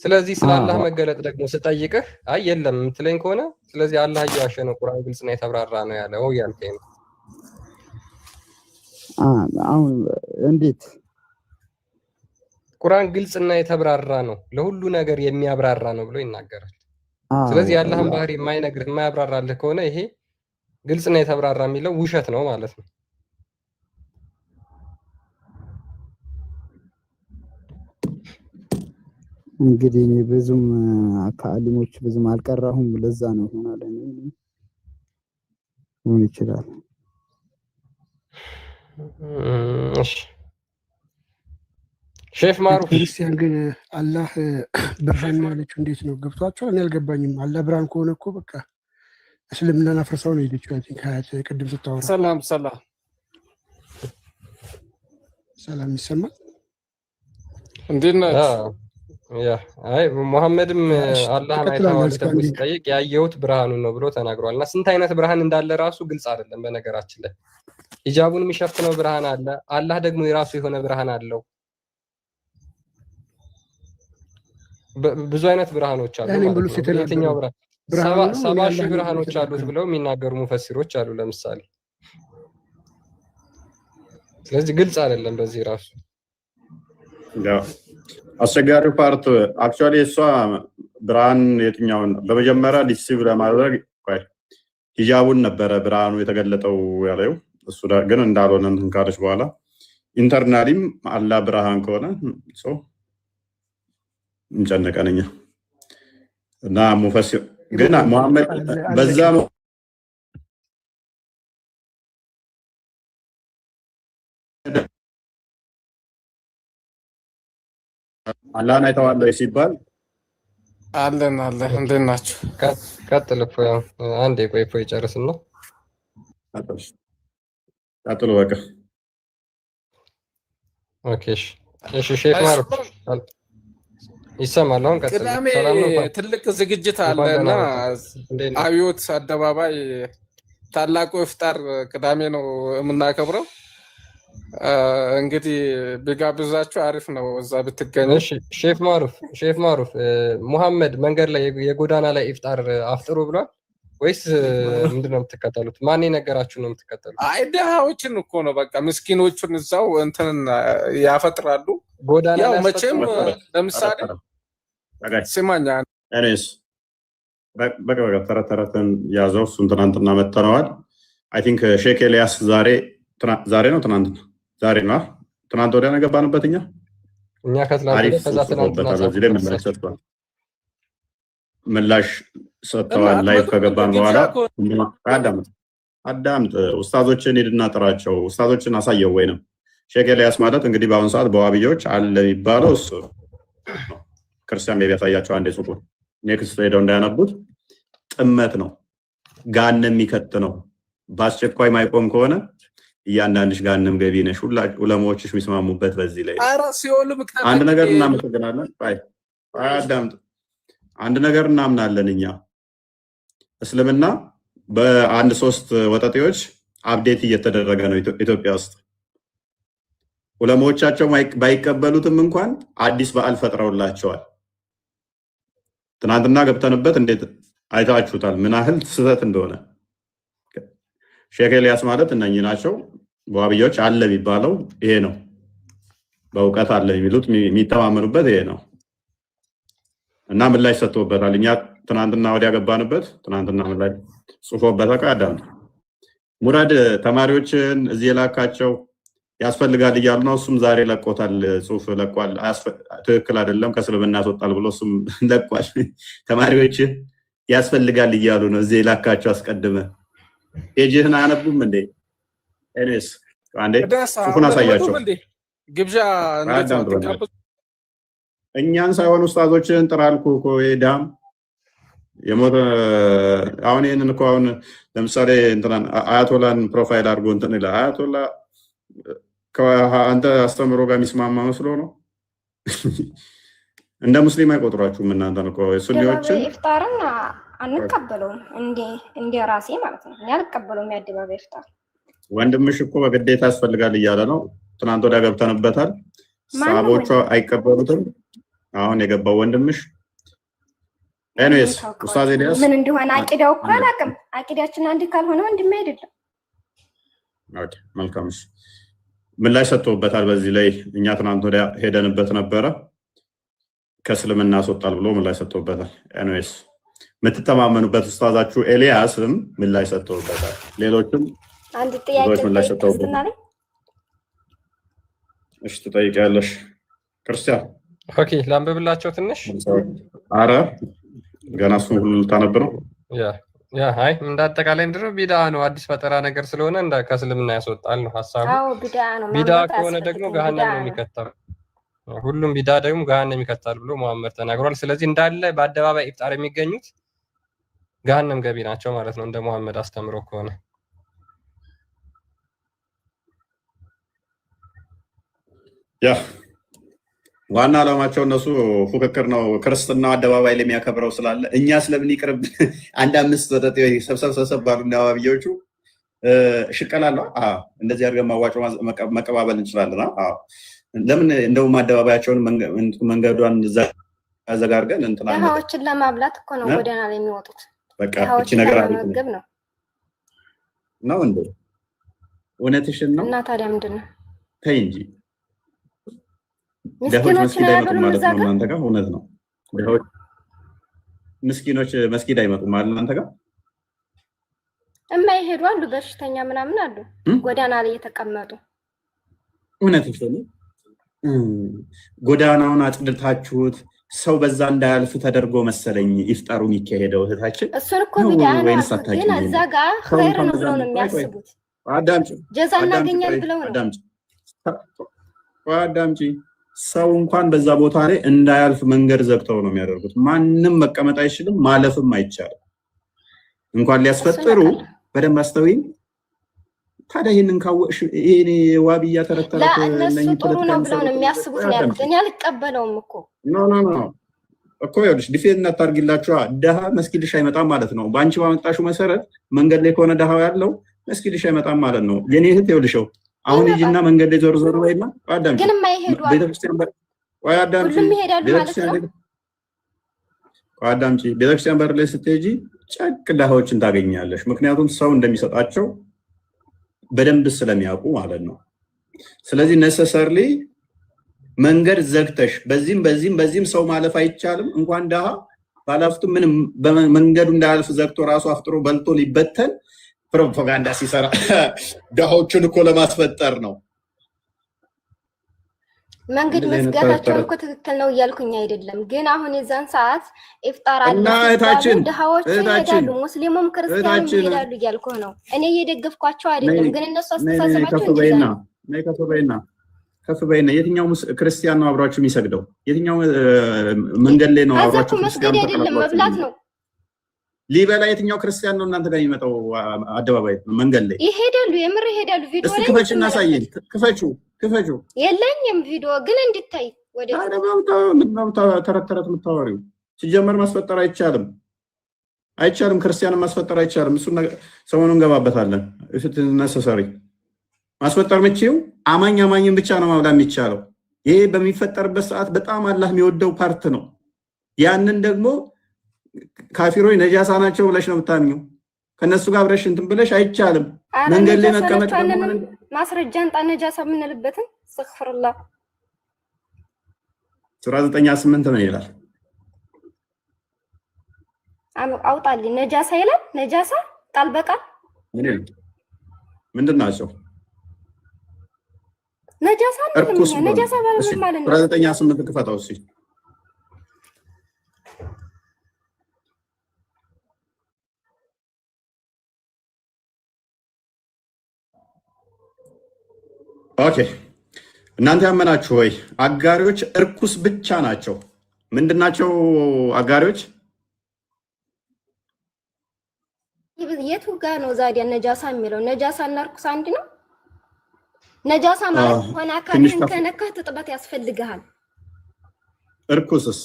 ስለዚህ ስለ አላህ መገለጥ ደግሞ ስጠይቅህ አይ የለም የምትለኝ ከሆነ ስለዚህ አላህ እየዋሸ ነው፣ ቁርአን ግልጽና የተብራራ ነው ያለው ያልከኝ ነው። አሁን እንዴት ቁርአን ግልጽና የተብራራ ነው፣ ለሁሉ ነገር የሚያብራራ ነው ብሎ ይናገራል። ስለዚህ የአላህን ባህሪ የማይነግርህ የማያብራራልህ ከሆነ ይሄ ግልጽና የተብራራ የሚለው ውሸት ነው ማለት ነው። እንግዲህ ብዙም ከአሊሞች ብዙም አልቀራሁም፣ ለዛ ነው ሆናለ ምን ይችላል። እሺ ሼፍ ማሩፍ ክርስቲያን ግን አላህ ብርሃን ማለት እንዴት ነው ገብቷቸው? እኔ አልገባኝም። አላህ ብርሃን ከሆነ እኮ በቃ እስልምናን አፍርሰው ነው ሄደችው። አይ ቲንክ ሀያት ቅድም ስታወራ ሰላም ይሰማል። እንዴት ናችሁ? አይ ሙሐመድም አላህን አይተዋል ተብሎ ሲጠይቅ ያየሁት ብርሃኑን ነው ብሎ ተናግሯል። እና ስንት አይነት ብርሃን እንዳለ ራሱ ግልጽ አይደለም። በነገራችን ላይ ሂጃቡን የሚሸፍነው ብርሃን አለ። አላህ ደግሞ የራሱ የሆነ ብርሃን አለው። ብዙ አይነት ብርሃኖች አሉ ማለት ነው። የትኛው ብርሃን 70,000 ብርሃኖች አሉት ብለው የሚናገሩ ሙፈሲሮች አሉ ለምሳሌ። ስለዚህ ግልጽ አይደለም በዚህ ራሱ። አስቸጋሪው ፓርት አክቹአሊ እሷ ብርሃን የትኛውን በመጀመሪያ ዲሲቭ ለማድረግ ሂጃቡን ነበረ ብርሃኑ የተገለጠው ያለው እሱ ግን እንዳልሆነ እንትን ካለች በኋላ ኢንተርናሊም አላህ ብርሃን ከሆነ ሰው እንጨነቀንኛ እና ሙፈሲር ግን ሙሐመድ በዛ አላህን አይተዋል ሲባል አለን እንዴት ናችሁ? ቀጥል እኮ ያው አንዴ ቆይ ይጨርስና ቀጥሉ በቃ። ኦኬ እሺ ሼክ ማሩፍ ይሰማል አሁን? ቀጥል። ቅዳሜ ትልቅ ዝግጅት አለና አብዮት አደባባይ ታላቁ ኢፍጣር ቅዳሜ ነው የምናከብረው። እንግዲህ ቢጋብዛችሁ አሪፍ ነው እዛ ብትገኙ። እሺ ሼፍ ማሩፍ ሙሐመድ መንገድ ላይ የጎዳና ላይ ኢፍጣር አፍጥሩ ብሏል ወይስ ምንድነው የምትከተሉት? ማን የነገራችሁ ነው የምትከተሉት? አይ ድሃዎችን እኮ ነው በቃ ምስኪኖቹን እዛው እንትን ያፈጥራሉ። ጎዳና ያው መቼም ለምሳሌ ስማኛ እኔስ በቃ ተረተረተን ያዘው እሱን ትናንትና መተነዋል። አይ ቲንክ ሼክ ኤልያስ ዛሬ ነው ትናንትና ዛሬ ነው ትናንት ወዲያ ገባንበት እኛ ምላሽ ሰጥተዋል። ላይፍ ከገባን በኋላ አዳምጥ ኡስታዞችን ሄድና ጥራቸው፣ ኡስታዞችን አሳየው። ወይንም ሼክ ኤልያስ ማለት እንግዲህ በአሁኑ ሰዓት በዋብዮች አለ የሚባለው እሱ ክርስቲያን ቤቢ ያሳያቸው አንዴ ጽሑፉን ኔክስት ሄደው እንዳያነቡት ጥመት ነው፣ ጋንም የሚከት ነው። በአስቸኳይ ማይቆም ከሆነ እያንዳንድሽ ጋንም ገቢ ነሽ። ዑለማዎችሽ የሚስማሙበት በዚህ ላይ አንድ ነገር እናመሰግናለን። አዳምጥ አንድ ነገር እናምናለን እኛ እስልምና በአንድ 3 ወጠጤዎች አፕዴት እየተደረገ ነው ኢትዮጵያ ውስጥ። ዑለማዎቻቸው ባይቀበሉትም እንኳን አዲስ በዓል ፈጥረውላቸዋል። ትናንትና ገብተንበት እንዴት አይታችሁታል ምን ያህል ስህተት እንደሆነ። ሼክ ኤልያስ ማለት እነኚህ ናቸው። በዋብዮች አለ የሚባለው ይሄ ነው። በእውቀት አለ የሚሉት የሚተማመኑበት ይሄ ነው እና ምላሽ ሰጥቶበታል። እኛ ትናንትና ወዲያ ገባንበት፣ ትናንትና ምላሽ ጽፎበታል። አዳም ሙራድ ተማሪዎችን እዚህ የላካቸው ያስፈልጋል እያሉ ነው። እሱም ዛሬ ለቆታል፣ ጽሁፍ ለቋል። ትክክል አይደለም ከእስልምና ያስወጣል ብሎ እሱም ለቋል። ተማሪዎች ያስፈልጋል እያሉ ነው እዚህ የላካቸው። አስቀድመ ፔጅህን አያነቡም እንዴ? ኤኒዌይስ አንዴ ጽሁፉን አሳያቸው። ግብዣ እኛን ሳይሆን ኡስታዞችን ጥራልኩ እኮ ዳም የሞተ አሁን ይሄንን እኮ አሁን ለምሳሌ እንትናን አያቶላን ፕሮፋይል አድርጎ እንትን ይላል። አያቶላ ከአንተ አስተምሮ ጋር የሚስማማ መስሎ ነው። እንደ ሙስሊም አይቆጥሯችሁም እናንተን እኮ ሱኒዎችን። ኢፍጣርን አንቀበለውም እንደ ራሴ ማለት ነው። እኔ አልቀበለውም የአደባባይ ኢፍጣር። ወንድምሽ እኮ በግዴታ ያስፈልጋል እያለ ነው። ትናንት ወዲያ ገብተንበታል። ሰሃቦቹ አይቀበሉትም። አሁን የገባው ወንድምሽ ኤኒዌይስ ኡስታዝ ኤልያስ ምን እንደሆነ አቂዳው እኮ አላውቅም። አቂዳችን አንድ ካልሆነ ወንድሜ አይደለም። ኦኬ መልካም። ምን ላይ ሰጥቶበታል? በዚህ ላይ እኛ ትናንት ወዲያ ሄደንበት ነበረ። ከእስልምና ያስወጣል ብሎ ምን ላይ ሰጥቶበታል? ኤንዌስ የምትተማመኑበት ኡስታዛችሁ ኤልያስም ምን ላይ ሰጥቶበታል? ሌሎችም አንድ ጥያቄ ምን ላይ ሰጥቶበታል? እሺ ትጠይቂያለሽ ክርስቲያን? ኦኬ ላንብብላቸው ትንሽ። አረ ገና እሱን ሁሉ ልታነብ ነው? ያ አይ እንዳጠቃላይ ምንድነው ቢድዓ ነው፣ አዲስ ፈጠራ ነገር ስለሆነ ከእስልምና ያስወጣል ነው ሐሳቡ። አዎ ቢድዓ ነው። ቢድዓ ከሆነ ደግሞ ገሃነም ነው የሚከተው። ሁሉም ቢድዓ ደግሞ ገሃነም ይከታል ብሎ መሐመድ ተናግሯል። ስለዚህ እንዳለ በአደባባይ ኢፍጣር የሚገኙት ገሃነም ገቢ ናቸው ማለት ነው እንደ መሐመድ አስተምሮ ከሆነ። ያ ዋና ዓላማቸው እነሱ ፉክክር ነው። ክርስትና አደባባይ ላይ የሚያከብረው ስላለ እኛ ስለምን ይቅርብ አንድ አምስት ወጠጤ ሰብሰብ ባሉና አባብዮቹ ሽቀላለሁ። እንደዚህ አድርገን ማዋጮ መቀባበል እንችላለን። ለምን እንደውም አደባባያቸውን መንገዷን አዘጋርገን እንትና ድሃዎችን ለማብላት እኮ ነው ጎዳና ላይ የሚወጡት። በቃ እቺ ነገር አለመገብ ነው ነው እንዴ? እውነትሽን ነው። እና ታዲያ ምንድን ነው? ተይ እንጂ ድሆች መስጊድ አይመጡም ማለት ነው እናንተ ጋር? እውነት ነው። ድሆች ምስኪኖች መስጊድ አይመጡም ማለት እናንተ ጋር? የማይሄዱ አሉ፣ በሽተኛ ምናምን አሉ ጎዳና ላይ የተቀመጡ። እውነትሽን ነው። ጎዳናውን አጽድታችሁት ሰው በዛ እንዳያልፍ ተደርጎ መሰለኝ ይፍጠሩ የሚካሄደው እህታችን። እሱን እኮ ቢድዓ ነው፣ ግን እዛ ጋር ኸይር ነው ብለው ነው የሚያስቡት። አዳምጪ፣ ጀዛ እናገኛለን ብለው ነው። አዳምጪ። ሰው እንኳን በዛ ቦታ ላይ እንዳያልፍ መንገድ ዘግተው ነው የሚያደርጉት። ማንም መቀመጥ አይችልም፣ ማለፍም አይቻልም። እንኳን ሊያስፈጥሩ በደንብ አስተውይ። ታዲያ ይሄንን ካወቅሽ ይሄኔ ዋብያ ተረተረ እነሱ ጥሩ ነው ብለው ነው የሚያስቡት ነው ያልኩት። እኔ አልቀበለውም እኮ ኖ እኮ ይኸውልሽ፣ ዲፌንድ እናታርጊላችኋ። ደሃ መስጊድሽ አይመጣም ማለት ነው። በአንቺ ባመጣሽው መሰረት መንገድ ላይ ከሆነ ደሃው ያለው መስጊድሽ አይመጣም ማለት ነው። የኔ እህት ይኸውልሽው አሁን ሂጂና መንገድ ላይ ዞር ዞር በይና አዳምጪ። ግን የማይሄዱ ቤተክርስቲያን ወይ አዳምጪ፣ ሁሉም ይሄዳሉ ማለት ነው። አዳምጪ። ቤተክርስቲያን በር ላይ ስትሄጂ ጨቅ ደሃዎችን ታገኛለሽ። ምክንያቱም ሰው እንደሚሰጣቸው በደንብ ስለሚያውቁ ማለት ነው። ስለዚህ ነሰሰርሊ መንገድ ዘግተሽ በዚህም ሰው ማለፍ አይቻልም። እንኳን ደሃ ባላፍቱ ምንም መንገዱ እንዳያልፍ ዘግቶ ራሱ አፍጥሮ በልቶ ሊበተን ፕሮፓጋንዳ ሲሰራ ደሃዎችን እኮ ለማስፈጠር ነው። መንገድ መዝጋታቸው እኮ ትክክል ነው እያልኩኝ አይደለም። ግን አሁን የዛን ሰዓት ኢፍጣር አለ ደሃዎች ይሄዳሉ፣ ሙስሊሙም ክርስቲያኑም ይሄዳሉ እያልኩ ነው። እኔ እየደገፍኳቸው አይደለም። ግን እነሱ አስተሳሰባቸው ከፍ በይና የትኛው ክርስቲያን ነው አብሯችሁ የሚሰግደው? የትኛው መንገድ ላይ ነው አብሯችሁ? መስገድ አይደለም መብላት ነው። ሊበላ የትኛው ክርስቲያን ነው እናንተ ጋር የሚመጣው? አደባባይ መንገድ ላይ ይሄዳሉ፣ የምር ይሄዳሉ። ቪዲዮ ላይ ክፈችና ሳይን ክፈቹ። የለኝም ቪዲዮ ግን እንድታይ ወደ ተረት የምታወሪው ሲጀመር ማስፈጠር አይቻልም። ክርስቲያንን ማስፈጠር አይቻልም። እሱ ሰሞኑን እንገባበታለን። እፍት ነሰሰሪ ማስፈጠር ምችው አማኝን ብቻ ነው ማብላ የሚቻለው። ይሄ በሚፈጠርበት ሰዓት በጣም አላህ የሚወደው ፓርት ነው። ያንን ደግሞ ካፊሮች ነጃሳ ናቸው ብለሽ ነው የምታምኚው። ከነሱ ጋር አብረሽ እንትን ብለሽ አይቻልም። መንገድ ላይ መቀመጥ ማስረጃ እንጣ ነጃሳ የምንልበትን አስተግፍሩላህ ሱራ 9:8 ነው ይላል። አውጣልኝ ነጃሳ ይላል። ነጃሳ ቃል በቃል ምንድን ናቸው? ነጃሳ ነጃሳ ማለት ነው። ሱራ 9:8 ክፈታው እስኪ። ኦኬ እናንተ ያመናችሁ ወይ? አጋሪዎች እርኩስ ብቻ ናቸው። ምንድናቸው አጋሪዎች? የቱ ጋር ነው ዛዲያ ነጃሳ የሚለው? ነጃሳ እና እርኩስ አንድ ነው? ነጃሳ ማለት ሆነ አካልን ከነካህ ትጥበት ያስፈልግሃል። እርኩስስ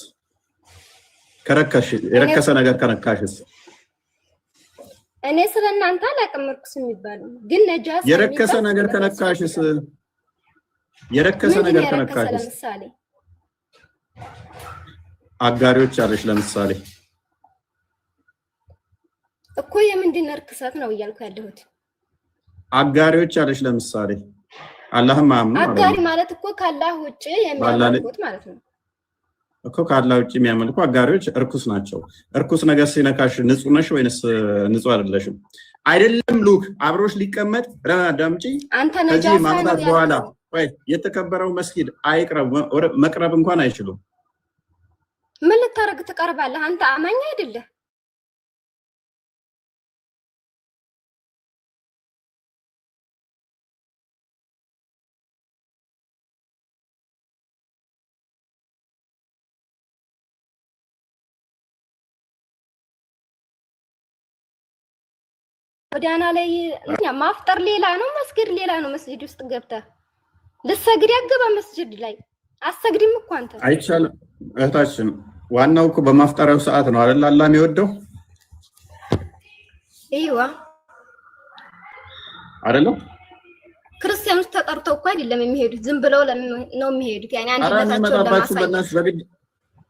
ከረከሽ የረከሰ ነገር ከነካሽስ? እኔ ስለናንተ አላውቅም እርኩስ የሚባለው ግን ነጃሳ የረከሰ ነገር ከነካሽስ? የረከሰ ነገር ከነካሽስ? ለምሳሌ አጋሪዎች አለሽ። ለምሳሌ እኮ የምንድን እርክሰት ነው እያልኩ ያለሁት? አጋሪዎች አለሽ። ለምሳሌ አላህም አያምኑ አጋሪ ማለት እኮ ካላህ ውጪ የሚያመልኩት ማለት ነው እኮ። ካላህ ውጪ የሚያመልኩ አጋሪዎች እርኩስ ናቸው። እርኩስ ነገር ሲነካሽ ንጹህ ነሽ ወይንስ ንጹህ አይደለሽም? አይደለም ሉክ አብሮሽ ሊቀመጥ ረዳምጪ አንተ ከዚህ ነጃሳ ማምጣት ነው በኋላ ወይ የተከበረው መስጊድ አይቅረብ መቅረብ እንኳን አይችሉም። ምን ልታረግ ትቀርባለህ? አንተ አማኝ አይደለህ? ጎዳና ላይ ማፍጠር ሌላ ነው፣ መስጊድ ሌላ ነው። መስጊድ ውስጥ ገብተህ ልትሰግድ ያገባ መስጊድ ላይ አሰግድም እኮ አንተ አይቻልም። እህታችን ዋናው እኮ በማፍጠሪያው ሰዓት ነው አይደል አላህ የሚወደው አይዋ አይደለም። ክርስቲያኖች ተጠርተው እኮ አይደለም የሚሄዱት፣ ዝም ብለው ነው የሚሄዱት። ያኔ አንድነታቸውን ለማሳየት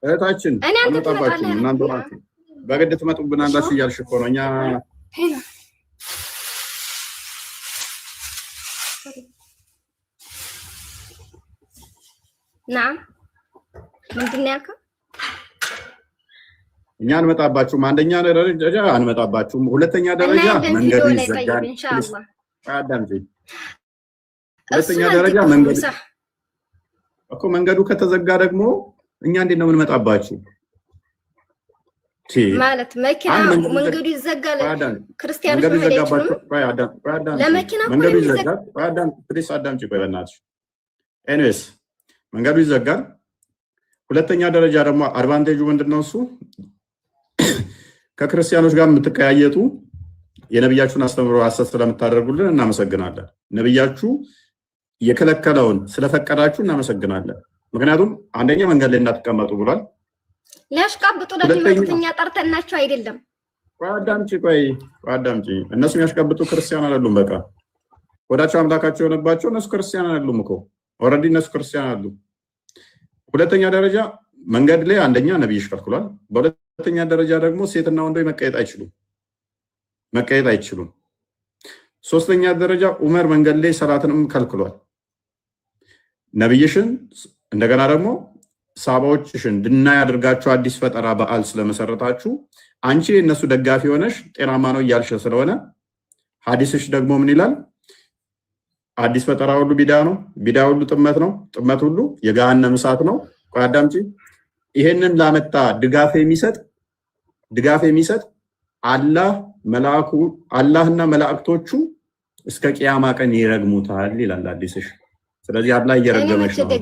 እህታችን ተመጣጣችሁ እናንተ ናችሁ በግድ ትመጡብናላችሁ እያልሽ እኮ ነው። እኛ ናም ምንድን ነው ያልከው? እኛ አንመጣባችሁም። አንደኛ ደረጃ አንመጣባችሁም። ሁለተኛ ደረጃ መንገዱ ይዘጋል። ኢንሻአላህ አዳምጪኝ። ሁለተኛ ደረጃ መንገዱ ከተዘጋ ደግሞ እኛ እንዴት ነው የምንመጣባችሁ? ማለት መኪና መንገዱ ይዘጋል። ክርስቲያኖች ነው ሄደችው ለመኪና መንገዱ ይዘጋል። አዳምጪ ቆይ በእናትሽ። ኤኒዌይስ መንገዱ ይዘጋል። ሁለተኛ ደረጃ ደግሞ አድቫንቴጁ ምንድነው? እሱ ከክርስቲያኖች ጋር የምትቀያየጡ የነብያችሁን አስተምሮ ሐሰት ስለምታደርጉልን እናመሰግናለን። ነብያችሁ የከለከለውን ስለፈቀዳችሁ እናመሰግናለን። ምክንያቱም አንደኛ መንገድ ላይ እንዳትቀመጡ ብሏል። ሊያሽቃብጡ ለሚመጡኛ ጠርተናቸው አይደለም። አዳምጪ። እነሱ የሚያሽቃብጡ ክርስቲያን አይደሉም። በቃ ወዳቸው አምላካቸው የሆነባቸው እነሱ ክርስቲያን አይደሉም እኮ ኦልሬዲ እነሱ ክርስቲያን አሉ። ሁለተኛ ደረጃ መንገድ ላይ አንደኛ ነብይሽ ከልክሏል። በሁለተኛ ደረጃ ደግሞ ሴትና ወንዶች መቀየጥ አይችሉም። ሶስተኛ ደረጃ ዑመር መንገድ ላይ ሰላትንም ከልክሏል። ነብይሽን እንደገና ደግሞ ሳባዎችሽን ድናይ አድርጋችሁ አዲስ ፈጠራ በዓል ስለመሰረታችሁ አንቺ እነሱ ደጋፊ ሆነሽ ጤናማ ነው እያልሽ ስለሆነ ሐዲስሽ ደግሞ ምን ይላል? አዲስ ፈጠራ ሁሉ ቢዳ ነው፣ ቢዳ ሁሉ ጥመት ነው፣ ጥመት ሁሉ የገሃነም እሳት ነው። ቆይ አዳምጪ። ይሄንን ላመጣ ድጋፍ የሚሰጥ አላህና መላእክቶቹ እስከ ቂያማ ቀን ይረግሙታል ይላል ሐዲስሽ። ስለዚህ አላህ እየረገመሽ ነው።